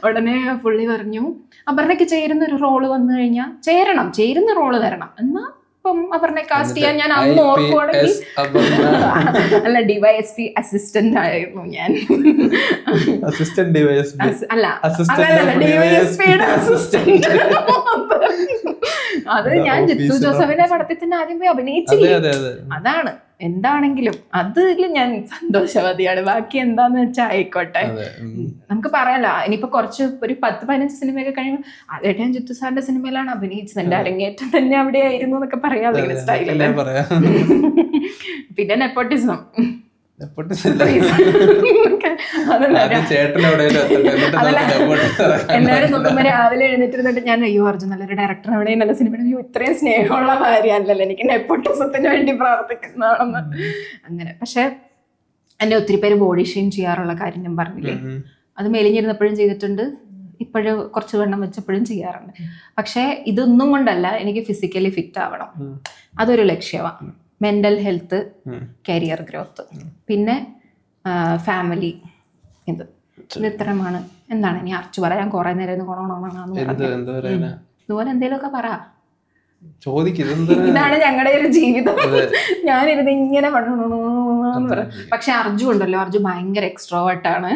[SPEAKER 1] ഉടനെ പുള്ളി പറഞ്ഞു, അപർണയ്ക്ക് ചേരുന്ന ഒരു റോള് വന്നു കഴിഞ്ഞാൽ ചേരുന്ന റോള് തരണം എന്നാ അപർണ കാസ്റ്റ് ചെയ്യാൻ. ഞാൻ അന്ന് ഓർക്കുവാണെങ്കിൽ അല്ല, DYSP അസിസ്റ്റന്റ് ആയിരുന്നു ഞാൻ. അല്ല, DYSPയുടെ അസിസ്റ്റന്റ്. അത് ഞാൻ ജിത്തു ജോസഫിന്റെ പടത്തിൽ തന്നെ ആദ്യം പോയി അഭിനയിച്ചില്ലേ. അതാണ് എന്താണെങ്കിലും അതിൽ ഞാൻ സന്തോഷവതിയാണ്. ബാക്കി എന്താന്ന് വെച്ചാൽ ആയിക്കോട്ടെ, നമുക്ക് പറയാലോ. ഇനിയിപ്പോ ഒരു 10-15 സിനിമയൊക്കെ കഴിയുമ്പോൾ അതായിട്ട് ഞാൻ ജിത്തു സാറിന്റെ സിനിമയിലാണ് അഭിനയിച്ചത്, എന്റെ അരങ്ങേറ്റം തന്നെ അവിടെ ആയിരുന്നു എന്നൊക്കെ പറയാതെ സ്റ്റൈലല്ലേ. പിന്നെ നെപ്പോട്ടിസം എല്ലാരും നോക്കുമ്പോ രാവിലെ എഴുന്നേറ്റിരുന്നിട്ട് ഞാൻ അർജുൻ നല്ലൊരു ഡയറക്ടർ എവിടെയും നല്ല സിനിമ, ഇത്രയും സ്നേഹമുള്ള ഭാര്യയല്ലല്ലോ, എനിക്ക് നെപ്പോട്ടിസത്തിന് വേണ്ടി പ്രവർത്തിക്കുന്നതാണെന്ന് അങ്ങനെ. പക്ഷെ എന്നെ ഒത്തിരി പേര് ബോഡി ഷെയിം ചെയ്യാറുള്ള കാര്യം ഞാൻ പറഞ്ഞില്ലേ, അത് മെലിഞ്ഞിരുന്നപ്പോഴും ചെയ്തിട്ടുണ്ട്, ഇപ്പോഴും കുറച്ച് വണ്ണം വെച്ചപ്പോഴും ചെയ്യാറുണ്ട്. പക്ഷെ ഇതൊന്നും കൊണ്ടല്ല, എനിക്ക് ഫിസിക്കലി ഫിറ്റ് ആവണം, അതൊരു ലക്ഷ്യമാണ്. മെന്റൽ ഹെൽത്ത്, കരിയർ ഗ്രോത്ത്, പിന്നെ ഫാമിലി, ഇത് ഇത്രയുമാണ്. എന്താണ് ഇനി അർച്ചു പറയാൻ കുറെ നേരം ഇതുപോലെ എന്തെങ്കിലുമൊക്കെ പറ.
[SPEAKER 2] ഇതാണ്
[SPEAKER 1] ഞങ്ങളുടെ ഒരു ജീവിതം. ഞാനിരുന്ന് ഇങ്ങനെ പക്ഷെ അർജു ഉണ്ടല്ലോ, അർജു ഭയങ്കര എക്സ്ട്രോവേർട്ടാണ്.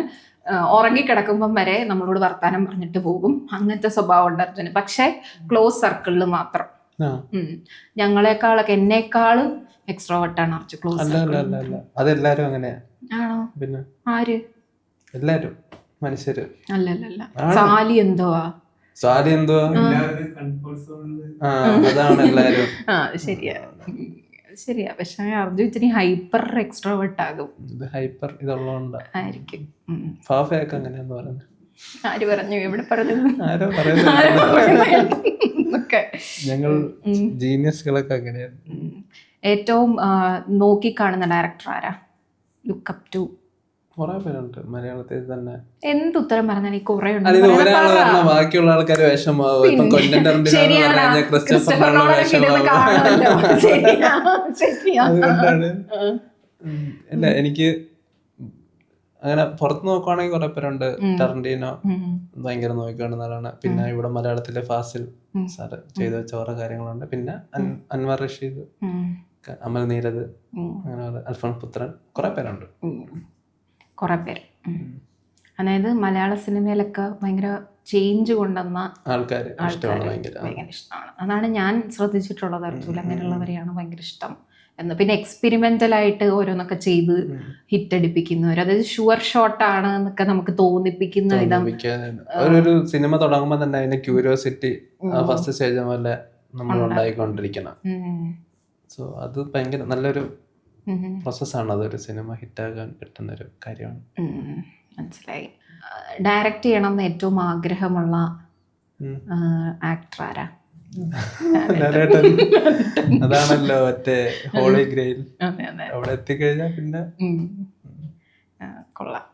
[SPEAKER 1] ഉറങ്ങിക്കിടക്കുമ്പം വരെ നമ്മളോട് വർത്താനം പറഞ്ഞിട്ട് പോകും. അങ്ങനത്തെ സ്വഭാവം ഉണ്ട് അർജുന്. പക്ഷെ ക്ലോസ് സർക്കിളിൽ മാത്രം. ഞങ്ങളെക്കാളൊക്കെ എന്നേക്കാളും എക്സ്ട്രോവേർട്ടാണ് അർജു. ക്ലോസ്
[SPEAKER 2] അതെല്ലാരും അങ്ങനെയാ.
[SPEAKER 1] ആണോ?
[SPEAKER 2] പിന്നെ
[SPEAKER 1] ആര്?
[SPEAKER 2] എല്ലാരും മനുഷ്യര്.
[SPEAKER 1] അല്ലല്ല, സാലി എന്തുവാ
[SPEAKER 2] അതാണ് എല്ലാരും.
[SPEAKER 1] ശരിയാ. പക്ഷെ അർജു ഇച്ചിരി ഹൈപ്പർ എക്സ്ട്രോവേർട്ട് ആകും.
[SPEAKER 2] ഹൈപ്പർ ഇതുള്ളതുകൊണ്ടാ
[SPEAKER 1] ആയിരിക്കും.
[SPEAKER 2] ഫാഫയൊക്കെ അങ്ങനെയാന്ന് പറയുന്നത്.
[SPEAKER 1] ആര് പറഞ്ഞു? എവിടെ പറഞ്ഞു?
[SPEAKER 2] ആരോ പറയുന്നത്. ഞങ്ങൾ ജീനിയസുകളൊക്കെ അങ്ങനെയാണ്.
[SPEAKER 1] ഏറ്റവും നോക്കിക്കാണുന്ന ഡയറക്ടർ ആരാ? Look up to?
[SPEAKER 2] കുറെ പേരുണ്ട് മലയാളത്തിൽ തന്നെ.
[SPEAKER 1] എന്ത് ഉത്തരം പറഞ്ഞാൽ ഈ കുറെ
[SPEAKER 2] ബാക്കിയുള്ള ആൾക്കാർ വിഷമാവും. അല്ല, എനിക്ക് അങ്ങനെ പുറത്ത് നോക്കുവാണെങ്കിൽ കുറെ പേരുണ്ട്. ടറന്റീനോ ഭയങ്കര നോക്കിക്കാണുന്ന ആളാണ്. പിന്നെ ഇവിടെ മലയാളത്തിലെ ഫാസിൽ സാറ് ചെയ്തു വെച്ച കുറെ കാര്യങ്ങളുണ്ട്. പിന്നെ അൻവർ റഷീദ്, അമൽ നീരദ്, അങ്ങനെ അൽഫോൺസ് പുത്രൻ, കുറെ പേരുണ്ട്.
[SPEAKER 1] കുറെ പേര്. അതായത് മലയാള സിനിമയിലൊക്കെ ഭയങ്കര ചേഞ്ച് കൊണ്ടുവന്ന ആൾക്കാർ ഭയങ്കര ഇഷ്ടമാണ്. അതാണ് ഞാൻ ശ്രദ്ധിച്ചിട്ടുള്ളത്. അർജുൻ അങ്ങനെയുള്ളവരെയാണ് ഭയങ്കര ഇഷ്ടം എന്ന്. പിന്നെ എക്സ്പെരിമെന്റൽ ആയിട്ട് ഓരോന്നൊക്കെ ചെയ്ത് ഹിറ്റ് അടിപ്പിക്കുന്നവർ, അതായത് ഷുവർ ഷോട്ട് ആണ് എന്നൊക്കെ നമുക്ക് തോന്നിപ്പിക്കുന്ന വിധം.
[SPEAKER 2] ഒരു സിനിമ തുടങ്ങുമ്പോൾ തന്നെ അതിന്റെ ക്യൂരിയോസിറ്റി ഫസ്റ്റ് സ്റ്റേജ് പോലെ നമ്മൾ ഉണ്ടായിക്കൊണ്ടിരിക്കണം. സോ അത് ഭയങ്കര നല്ലൊരു പ്രോസസ്സാണ്. അതൊരു സിനിമ ഹിറ്റാകാൻ കിട്ടുന്ന ഒരു കാര്യമാണ്.
[SPEAKER 1] മനസ്സിലായി. ഡയറക്റ്റ് ചെയ്യണം എന്ന് ഏറ്റവും ആഗ്രഹമുള്ള ആക്ടർ ആരാ?
[SPEAKER 2] അതാണല്ലോ മറ്റേ ഹോളി ഗ്രെയിൽ. അവിടെ എത്തിക്കഴിഞ്ഞാൽ പിന്നെ
[SPEAKER 1] കൊള്ളാം.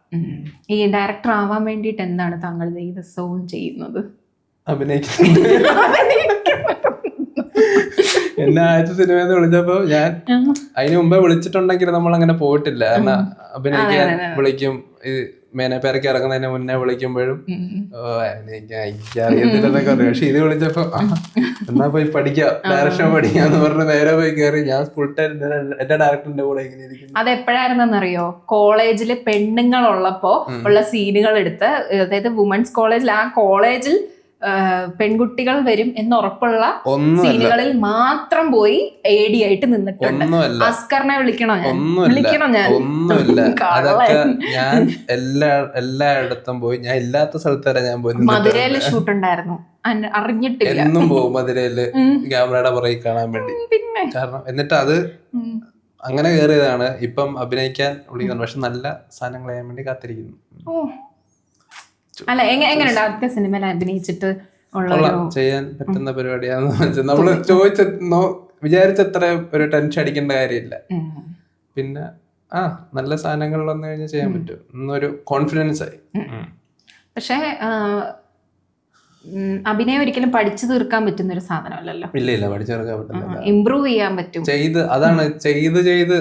[SPEAKER 1] ഈ ഡയറക്ടർ ആവാൻ വേണ്ടിയിട്ട് എന്താണ് താങ്കൾ ദിവസവും ചെയ്യുന്നത്?
[SPEAKER 2] അഭിനയിക്കുന്നത്. എന്നെ ആദ്യത്തെ സിനിമയിൽ വിളിച്ചപ്പോ ഞാൻ അതിന് മുമ്പേ വിളിച്ചിട്ടുണ്ടെങ്കിൽ നമ്മൾ അങ്ങനെ പോയിട്ടില്ല. കാരണം അഭിനയിക്കാൻ വിളിക്കും. ഈ മേനപ്പേരൊക്കെ ഇറങ്ങുന്നതിന് മുന്നേ വിളിക്കുമ്പോഴും എനിക്കറിയത്തില്ലെന്നൊക്കെ പറഞ്ഞു. പക്ഷെ ഇത് വിളിച്ചപ്പോ എന്നാ പോയി പഠിക്കാം, ഡയറക്ഷൻ പഠിക്കാന്ന് പറഞ്ഞ് നേരെ പോയി കയറി. ഞാൻ ഫുൾ ടൈം എന്റെ ഡയറക്ടറിന്റെ കൂടെ ഇങ്ങനെ ഇരിക്കുന്നു.
[SPEAKER 1] അത് എപ്പോഴായിരുന്നറിയോ? കോളേജില് പെണ്ണുങ്ങളുള്ളപ്പോ ഉള്ള സീനുകൾ എടുത്ത്, അതായത് വുമൻസ് കോളേജിൽ, ആ കോളേജിൽ പെൺകുട്ടികൾ വരും എന്നുറപ്പുള്ള സീനുകളിൽ മാത്രം പോയി AD ആയിട്ട് നിന്നിട്ടുണ്ട്. അസ്കറിനെ വിളിക്കണോ ഞാൻ?
[SPEAKER 2] ഒന്നുമില്ല. അതൊക്കെ ഞാൻ എല്ലായിടത്തും പോയി. ഞാൻ ഇല്ലാത്ത സ്ഥലത്ത് വരെ ഞാൻ പോയി.
[SPEAKER 1] മധുരയില് ഷൂട്ട് ഉണ്ടായിരുന്നു, അറിഞ്ഞിട്ടില്ല.
[SPEAKER 2] എന്നും പോകും മധുരയില് ക്യാമറയുടെ പുറകെ കാണാൻ വേണ്ടി. കാരണം എന്നിട്ട് അത് അങ്ങനെ കയറിയതാണ്. ഇപ്പം അഭിനയിക്കാൻ വിളിക്കുന്നു. പക്ഷെ നല്ല സാധനങ്ങൾ ചെയ്യാൻ വേണ്ടി കാത്തിരിക്കുന്നു.
[SPEAKER 1] അല്ല, എങ്ങനെയുണ്ട് ആദ്യത്തെ സിനിമയിൽ അഭിനയിച്ചിട്ട്?
[SPEAKER 2] ചെയ്യാൻ പറ്റുന്ന പരിപാടിയാന്ന് വെച്ചാൽ നമ്മള് വിചാരിച്ചത്ര ഒരു ടെൻഷൻ അടിക്കേണ്ട കാര്യമില്ല. പിന്നെ നല്ല സാധനങ്ങൾ വന്നു കഴിഞ്ഞാൽ ചെയ്യാൻ പറ്റും എന്നൊരു കോൺഫിഡൻസ് ആയി.
[SPEAKER 1] പക്ഷേ അഭിനയം ഒരിക്കലും പഠിച്ചു തീർക്കാൻ പറ്റുന്ന ഒരു സാധനമല്ലല്ലോ.
[SPEAKER 2] ഇല്ല, പഠിച്ചു തീർക്കാൻ പറ്റുന്നില്ല.
[SPEAKER 1] ഇമ്പ്രൂവ് ചെയ്യാൻ പറ്റും.
[SPEAKER 2] അതാണ് ചെയ്ത്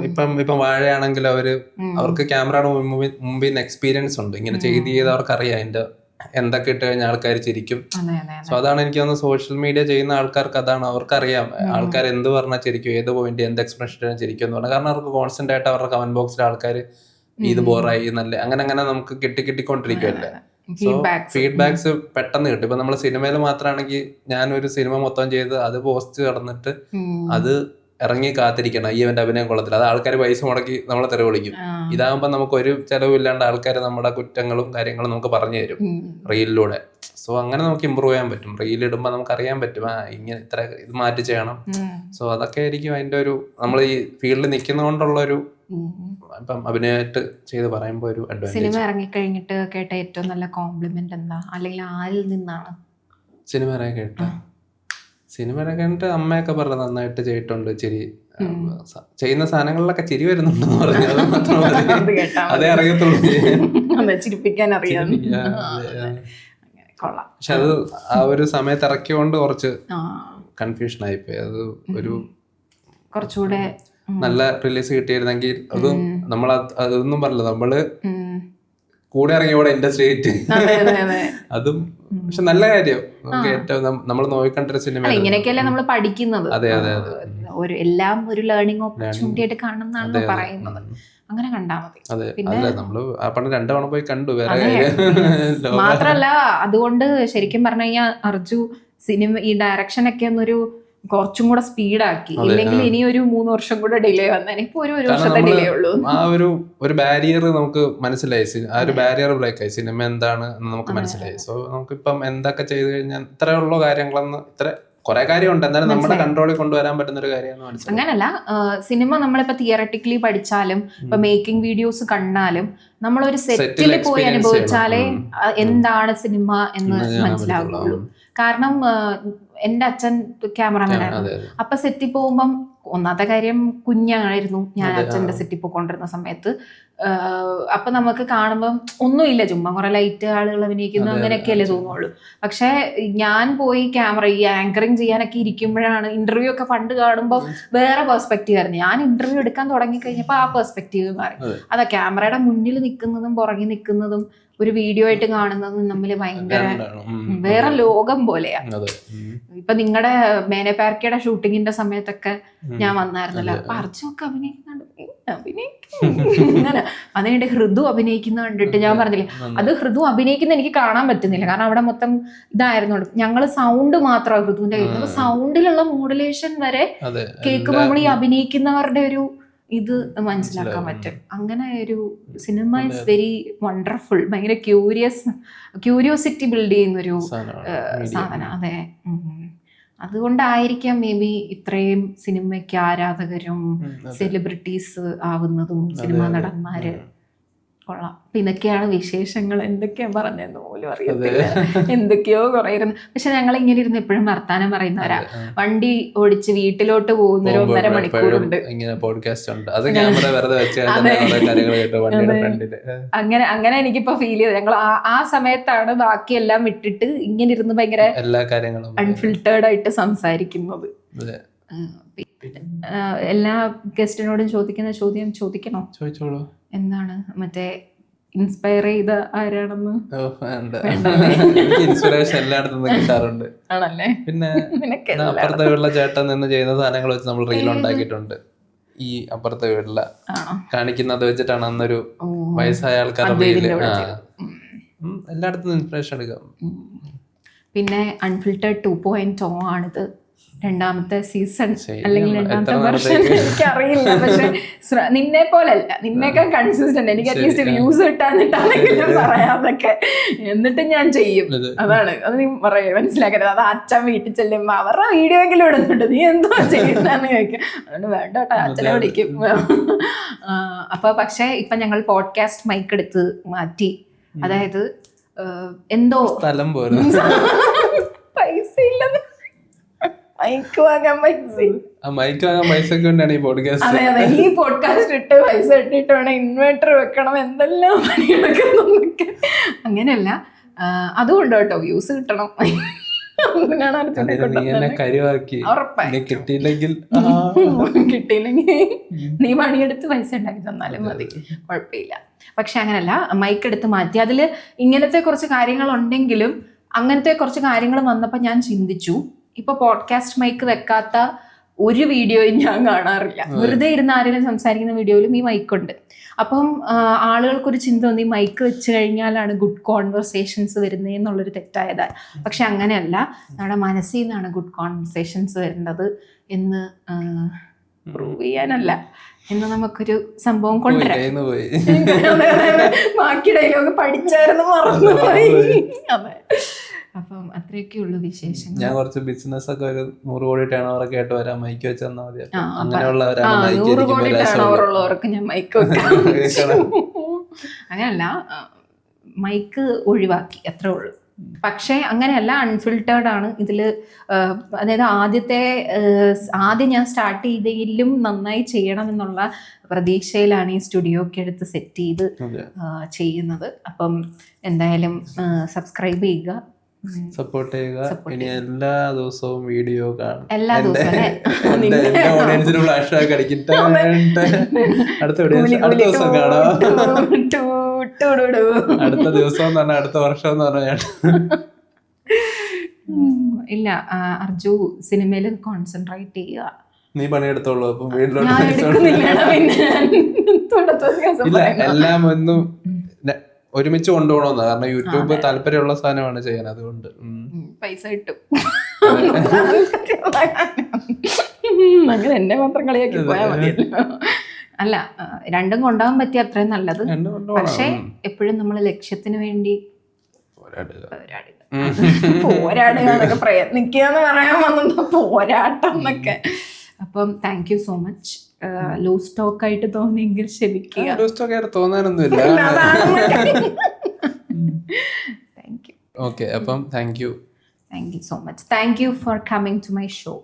[SPEAKER 2] ഇപ്പം വാഴയാണെങ്കിൽ അവർക്ക് ക്യാമറയുടെ മുമ്പിൽ എക്സ്പീരിയൻസ് ഉണ്ട്. ഇങ്ങനെ ചെയ്ത് അവർക്ക് അറിയാം അതിന്റെ എന്തൊക്കെ ഇട്ട് കഴിഞ്ഞാൽ ആൾക്കാർ ചിരിക്കും. സോ അതാണ് എനിക്ക് തോന്നുന്നത്. സോഷ്യൽ മീഡിയ ചെയ്യുന്ന ആൾക്കാർക്ക് അതാണ്, അവർക്കറിയാം ആൾക്കാർ എന്ത് പറഞ്ഞാൽ ചിരിക്കും, ഏത് പോയിന്റ് എന്ത് എക്സ്പ്രഷൻ ചിരിക്കും എന്ന് പറഞ്ഞാൽ. കാരണം അവർക്ക് കോൺസ്റ്റന്റ് ആയിട്ട് അവരുടെ കമന്റ് ബോക്സിൽ ആൾക്കാർ ഇത് ബോറായി നല്ല അങ്ങനെ നമുക്ക് കിട്ടിക്കൊണ്ടിരിക്കുമല്ലേ. സോ ഫീഡ്ബാക്സ് പെട്ടെന്ന് കിട്ടും. ഇപ്പൊ നമ്മള് സിനിമയിൽ മാത്രമാണെങ്കിൽ ഞാനൊരു സിനിമ മൊത്തം ചെയ്ത് അത് പോസ്റ്റ് കടന്നിട്ട് അത് ഇറങ്ങി കാത്തിരിക്കണം. ഈ അവന്റെ അഭിനയം കൊള്ളത്തില്ല, അത് ആൾക്കാർ പൈസ മുടക്കി നമ്മളെ തെറി വിളിക്കും. ഇതാകുമ്പോൾ നമുക്ക് ഒരു ചെലവില്ലാണ്ട് ആൾക്കാർ നമ്മുടെ കുറ്റങ്ങളും കാര്യങ്ങളും നമുക്ക് പറഞ്ഞു തരും റീലിലൂടെ. സോ അങ്ങനെ നമുക്ക് ഇമ്പ്രൂവ് ചെയ്യാൻ പറ്റും. റീൽ ഇടുമ്പോൾ നമുക്ക് അറിയാൻ പറ്റും ഇങ്ങനെ ഇത്ര ഇത് മാറ്റി ചെയ്യണം. സോ അതൊക്കെ ആയിരിക്കും അതിന്റെ ഒരു, നമ്മൾ ഈ ഫീൽഡിൽ നിൽക്കുന്നതുകൊണ്ടുള്ള ഒരു, ഇപ്പം അഭിനയമായിട്ട് ചെയ്ത് പറയുമ്പോൾ ഒരു അഡ്വാൻറ്റേജ്.
[SPEAKER 1] സിനിമ ഇറങ്ങിക്കഴിഞ്ഞിട്ട് കേട്ട ഏറ്റവും നല്ല കോംപ്ലിമെന്റ് എന്താ? അല്ലെങ്കിൽ ആരിൽ നിന്നാണ്?
[SPEAKER 2] സിനിമ ഇറങ്ങിയിട്ട് അമ്മയൊക്കെ പറഞ്ഞു നന്നായിട്ട് ചെയ്തിട്ടുണ്ട്, ചിരി ചെയ്യുന്ന സാധനങ്ങളിലൊക്കെ ചിരി വരുന്നുണ്ടെന്ന് പറഞ്ഞു. അത് മാത്രം അതേ അറിയത്തുള്ളൂ. പക്ഷെ അത് ആ ഒരു സമയത്ത് ഇറക്കിയോണ്ട് കുറച്ച് കൺഫ്യൂഷൻ ആയിപ്പോയി. അത് ഒരു
[SPEAKER 1] കുറച്ചുകൂടെ
[SPEAKER 2] നല്ല റിലീസ് കിട്ടിയിരുന്നെങ്കിൽ. അതും നമ്മൾ അതൊന്നും പറഞ്ഞില്ല, നമ്മള് കൂടെ ഇറങ്ങി ഇവിടെ ഇൻഡസ്ട്രി ആയിട്ട്
[SPEAKER 1] അതെ അതെ അതെ.
[SPEAKER 2] അതും പക്ഷെ നല്ല കാര്യം. നമുക്ക് ഏറ്റവും നമ്മൾ നോക്കിക്കണ്ടൊരു സിനിമ
[SPEAKER 1] ഇങ്ങനെയൊക്കെയല്ലേ നമ്മൾ പഠിക്കുന്നത്.
[SPEAKER 2] അതെ അതെ അതെ.
[SPEAKER 1] എല്ലാം ഒരു ലേണിംഗ് ഓപ്പർച്യൂണിറ്റി ആയിട്ട് കാണുന്നതാണ് പറയുന്നത്. അങ്ങനെ കണ്ടാ മതി.
[SPEAKER 2] അതെ. അല്ല നമ്മള് ആ പണ്ട് 2 തവണ പോയി കണ്ടു. വേറെ
[SPEAKER 1] മാത്രല്ല അതുകൊണ്ട് ശരിക്കും പറഞ്ഞു കഴിഞ്ഞാൽ അർജു സിനിമ ഈ ഡയറക്ഷൻ ഒക്കെ ഒന്നൊരു കുറച്ചും കൂടെ സ്പീഡാക്കി. ഇല്ലെങ്കിൽ ഇനി ഒരു 3 വർഷം കൂടെ ഡിലേ വന്നാൽ ഇപ്പൊ ഒരു വർഷത്തെ ഡിലേ ഉള്ളൂ.
[SPEAKER 2] ആ ഒരു ബാരിയർ നമുക്ക് മനസ്സിലായി. ആ ഒരു ബാരിയർ ബ്രേക്ക് ആയി. സിനിമ എന്താണ് എന്ന് നമുക്ക് മനസ്സിലായി. സോ നമുക്കിപ്പം എന്തൊക്കെ ചെയ്തു കഴിഞ്ഞാൽ ഇത്രയുള്ള കാര്യങ്ങളെന്ന് ഇത്ര കുറെ കാര്യമുണ്ട്, എന്നാലും നമ്മുടെ കൺട്രോളിൽ കൊണ്ടുവരാൻ പറ്റുന്ന ഒരു കാര്യമാണ് മനസ്സിലായി.
[SPEAKER 1] അങ്ങനല്ല, സിനിമ നമ്മളിപ്പോ തിയററ്റിക്കലി പഠിച്ചാലും ഇപ്പൊ മേക്കിംഗ് വീഡിയോസ് കണ്ടാലും നമ്മളൊരു സെറ്റിൽ പോയി അനുഭവിച്ചാലേ എന്താണ് സിനിമ എന്ന് മനസ്സിലാവുള്ളൂ. കാരണം എന്റെ അച്ഛൻ ക്യാമറമാനായിരുന്നു. അപ്പൊ സെറ്റിൽ പോകുമ്പം ഒന്നാമത്തെ കാര്യം കുഞ്ഞായിരുന്നു ഞാൻ അച്ഛന്റെ സെറ്റിൽ പോയിക്കൊണ്ടിരുന്ന സമയത്ത്. അപ്പൊ നമുക്ക് കാണുമ്പം ഒന്നുമില്ല, ചുമ്മാ കുറെ ലൈറ്റ് ആളുകൾ അഭിനയിക്കുന്നു അങ്ങനെയൊക്കെയല്ലേ തോന്നുള്ളൂ. പക്ഷെ ഞാൻ പോയി ക്യാമറ ഈ ആങ്കറിങ് ചെയ്യാനൊക്കെ ഇരിക്കുമ്പോഴാണ് ഇന്റർവ്യൂ ഒക്കെ പണ്ട് കാണുമ്പോൾ വേറെ പെർസ്പെക്റ്റീവ് ആയിരുന്നു. ഞാൻ ഇന്റർവ്യൂ എടുക്കാൻ തുടങ്ങി കഴിഞ്ഞപ്പോൾ ആ പെർസ്പെക്റ്റീവ് മാറി. അതാ ക്യാമറയുടെ മുന്നിൽ നിൽക്കുന്നതും പുറകിൽ നിൽക്കുന്നതും ഒരു വീഡിയോ ആയിട്ട് കാണുന്നതും തമ്മിൽ ഭയങ്കര വേറെ ലോകം പോലെയാ. ഇപ്പൊ നിങ്ങളുടെ മേനപാർക്കയുടെ ഷൂട്ടിങ്ങിന്റെ സമയത്തൊക്കെ ഞാൻ വന്നായിരുന്നല്ലോ. അപ്പൊ അർജുനൊക്കെ അഭിനയിക്കുന്നുണ്ട്, അങ്ങനെ അതിനിടെ ഹൃദു അഭിനയിക്കുന്ന കണ്ടിട്ട് ഞാൻ പറഞ്ഞില്ലേ, അത് ഹൃദു അഭിനയിക്കുന്ന എനിക്ക് കാണാൻ പറ്റുന്നില്ല. കാരണം അവിടെ മൊത്തം ഇതായിരുന്നു. ഞങ്ങള് സൗണ്ട് മാത്രമാണ് ഹൃദുവിന്റെ കേൾക്കുന്നത്. അപ്പൊ സൗണ്ടിലുള്ള മോഡുലേഷൻ വരെ കേൾക്കുമ്പോൾ നമ്മൾ ഈ അഭിനയിക്കുന്നവരുടെ ഒരു ഇത് മനസ്സിലാക്കാൻ പറ്റും. അങ്ങനെ ഒരു സിനിമ ഇസ് വെരി വണ്ടർഫുൾ. ഭയങ്കര ക്യൂരിയോസിറ്റി ബിൽഡ് ചെയ്യുന്നൊരു സാധനം. അതെ, അതുകൊണ്ടായിരിക്കാം മേ ബി ഇത്രയും സിനിമയ്ക്ക് ആരാധകരും സെലിബ്രിറ്റീസ് ആവുന്നതും സിനിമാ നടന്മാര്. കൊള്ളാം. ഇതൊക്കെയാണ് വിശേഷങ്ങൾ. എന്തൊക്കെയാ പറഞ്ഞെന്ന് പോലും അറിയത്തില്ല. എന്തൊക്കെയോ കുറയിരുന്നു. പക്ഷെ ഞങ്ങൾ ഇങ്ങനെ ഇരുന്ന് എപ്പോഴും വർത്താനം പറയുന്നവരാ. വണ്ടി ഓടിച്ച് വീട്ടിലോട്ട് പോകുന്നൊരു 1.5 മണിക്കൂറുണ്ട്. അങ്ങനെ എനിക്കിപ്പോ ഫീൽ ചെയ്തത്. ഞങ്ങൾ ആ സമയത്താണ് ബാക്കിയെല്ലാം വിട്ടിട്ട് ഇങ്ങനെ ഇരുന്ന് ഭയങ്കര
[SPEAKER 2] എല്ലാ കാര്യങ്ങളും
[SPEAKER 1] അൺഫിൽട്ടേർഡ് ആയിട്ട് സംസാരിക്കുന്നത്. എല്ലാ ഗസ്റ്റിനോടും ചോദിക്കുന്ന ചോദ്യം ചോദിക്കണോ?
[SPEAKER 2] ചോദിച്ചോളൂ.
[SPEAKER 1] എന്താണ് മറ്റേ ഇൻസ്പയർ ചെയ്ത ആരാണെന്ന്?
[SPEAKER 2] ഇൻസ്പിറേഷൻ എല്ലായിടത്തും കിട്ടാറുണ്ട്.
[SPEAKER 1] ആണല്ലേ?
[SPEAKER 2] പിന്നെ അപ്പുറത്തെ വീട്ടിലെ ചേട്ടൻ നിന്ന് ചെയ്യുന്ന സാധനങ്ങൾ വെച്ച് നമ്മൾ റീൽ ഉണ്ടാക്കിയിട്ടുണ്ട്. ഈ അപ്പുറത്തെ വീട്ടിലെ കാണിക്കുന്നത് വെച്ചിട്ടാണ് അന്നൊരു വയസ്സായ ആൾക്കാരുടെ റീല്. എല്ലായിടത്തും ഇൻസ്പിറേഷൻ എടുക്കാം.
[SPEAKER 1] പിന്നെ അൺഫിൽട്ടേർഡ് 2.0 ആണിത്. 2ാമത്തെ സീസൺ അല്ലെങ്കിൽ 2ാമത്തെ വെർഷൻ എനിക്കറിയില്ല. പക്ഷെ നിന്നെ പോലല്ല, നിന്നേക്കാൾ കൺസിസ്റ്റന്റ്. എനിക്ക് അറ്റ്ലീസ്റ്റ് വ്യൂസ് കിട്ടാന്നിട്ടാണെങ്കിലും പറയാന്നൊക്കെ. എന്നിട്ട് ഞാൻ ചെയ്യും. അതാണ് അത് നീ മനസ്സിലാക്കരുത്. അത് അച്ഛൻ വീട്ടിൽ ചെല്ലുമ്പോ അവരുടെ വീഡിയോ എങ്കിലും ഇടുന്നുണ്ട്, നീ എന്തോ ചെയ്യുന്നതെന്ന് ചോദിക്കും. അതുകൊണ്ട് വേണ്ട കേട്ടോ, അച്ഛനെ വിളിക്കും. അപ്പൊ പക്ഷെ ഇപ്പൊ ഞങ്ങൾ പോഡ്കാസ്റ്റ് മൈക്ക് എടുത്ത് മാറ്റി. അതായത് എന്തോ പൈസ ഇല്ലെന്ന് മൈക്ക് വാങ്ങാൻ പൈസ കൊണ്ടാണ് ഈ പോഡ്കാസ്റ്റ്. അതെ അതെ, ഈ പോഡ്കാസ്റ്റ് ഇട്ട് പൈസ ഇട്ടിട്ട് വേണം ഇൻവെർട്ടർ വെക്കണം, എന്തെല്ലാം പണിയെടുക്കുന്നൊക്കെ. അങ്ങനെയല്ല, അതുകൊണ്ട് കേട്ടോ വ്യൂസ് കിട്ടണം. കിട്ടിയില്ലെങ്കിൽ നീ പണിയെടുത്ത് പൈസ ഉണ്ടാക്കി തന്നാലും മതി, കുഴപ്പമില്ല. പക്ഷെ അങ്ങനല്ല, മൈക്ക് എടുത്ത് മാറ്റി. അതില് ഇങ്ങനത്തെ കുറച്ച് കാര്യങ്ങൾ ഉണ്ടെങ്കിലും അങ്ങനത്തെ കുറച്ച് കാര്യങ്ങൾ വന്നപ്പോൾ ഞാൻ ചിന്തിച്ചു, ഇപ്പൊ പോഡ്കാസ്റ്റ് മൈക്ക് വെക്കാത്ത ഒരു വീഡിയോയും ഞാൻ കാണാറില്ല. വെറുതെ ഇരുന്ന് ആരെങ്കിലും സംസാരിക്കുന്ന വീഡിയോയിലും ഈ മൈക്കുണ്ട്. അപ്പം ആളുകൾക്കൊരു ചിന്ത തോന്നി മൈക്ക് വെച്ച് കഴിഞ്ഞാലാണ് ഗുഡ് കോൺവെർസേഷൻസ് വരുന്നത് എന്നുള്ളൊരു തെറ്റായതാണ്. പക്ഷെ അങ്ങനെയല്ല, നമ്മുടെ മനസ്സിൽ നിന്നാണ് ഗുഡ് കോൺവെർസേഷൻസ് വരേണ്ടത് എന്ന് പ്രൂവ് ചെയ്യാനല്ല, എന്ന് നമുക്കൊരു സംഭവം കൊണ്ടുവരാം. ബാക്കി ഡയലോഗ് പഠിച്ചായിരുന്നു, മറന്നുപോയി. അതെ, അപ്പം അത്രയൊക്കെ ഉള്ളു വിശേഷങ്ങൾ.
[SPEAKER 2] ഞാൻ കുറച്ച് ബിസിനസ് ഒക്കെ ഒരു 100 കോടി ടേൺ ഓവർ ഒക്കെ ആയിട്ട് വരാം, മൈക്ക് വെച്ച് തന്നാൽ മതി.
[SPEAKER 1] 100 കോടി ടേൺ ഓവർ ഉള്ളവർക്ക് ഞാൻ മൈക്ക് വെക്കാം. അങ്ങനെയല്ല, മൈക്ക് ഒഴിവാക്കി, അത്രേ ഉള്ളൂ. പക്ഷേ അങ്ങനെയല്ല, അൺഫിൽട്ടേർഡ് ആണ് ഇതില്. അതായത് ആദ്യം ഞാൻ സ്റ്റാർട്ട് ചെയ്തതിലും നന്നായി ചെയ്യണം എന്നുള്ള പ്രതീക്ഷയിലാണ് ഈ സ്റ്റുഡിയോ ഒക്കെ എടുത്ത് സെറ്റ് ചെയ്ത് ചെയ്യുന്നത്. അപ്പം എന്തായാലും സബ്സ്ക്രൈബ് ചെയ്യുക,
[SPEAKER 2] സപ്പോർട്ട് ചെയ്യുക. ഇനി എല്ലാ ദിവസവും വീഡിയോ കാണും.
[SPEAKER 1] എല്ലാ ദിവസവും അല്ലേ?
[SPEAKER 2] എന്റെ ഓഡിയൻസിന് ഫ്ലാഷ് ബാക്ക് അടിക്കട്ടെ. അടുത്ത ദിവസം കാണാം. അടുത്ത ദിവസം എന്ന് പറഞ്ഞാൽ അടുത്ത വർഷം എന്ന് പറഞ്ഞാൽ
[SPEAKER 1] ഇല്ല, അർജു സിനിമയിൽ കോൺസെൻട്രേറ്റ് ചെയ്യുക.
[SPEAKER 2] നീ പണിയെടുത്തോളൂ. അപ്പം വീട്ടിലോട്ട് ഇല്ല, എല്ലാം ഒന്നും ഒരുമിച്ച് കൊണ്ടുപോകണമെന്നാ. കാരണം യൂട്യൂബ് താല്പര്യമുള്ള സാധനമാണ് ചെയ്യാൻ, അതുകൊണ്ട്
[SPEAKER 1] പൈസ കിട്ടും. അങ്ങനെ എന്നെ മാത്രം കളിയാക്കി പോയാൽ മതിയല്ലോ. അല്ല, രണ്ടും കൊണ്ടുപോകാൻ പറ്റിയ അത്രയും നല്ലത്. പക്ഷെ എപ്പോഴും നമ്മൾ ലക്ഷ്യത്തിന് വേണ്ടി പോരാടുക എന്നൊക്കെ പ്രയത്നിക്കുക എന്ന് പറയാൻ വന്നത് പോരാട്ടം എന്നൊക്കെ. അപ്പം thank you so much. Loose talk ആയിട്ട് തോന്നിയെങ്കിൽ ക്ഷമിക്കുക.
[SPEAKER 2] ലൂസ് ടോക്ക് ആയിട്ട് തോന്നാനൊന്നുമില്ല.
[SPEAKER 1] Thank you.
[SPEAKER 2] ഓക്കെ, അപ്പം thank you
[SPEAKER 1] so much. Thank you for coming to my show.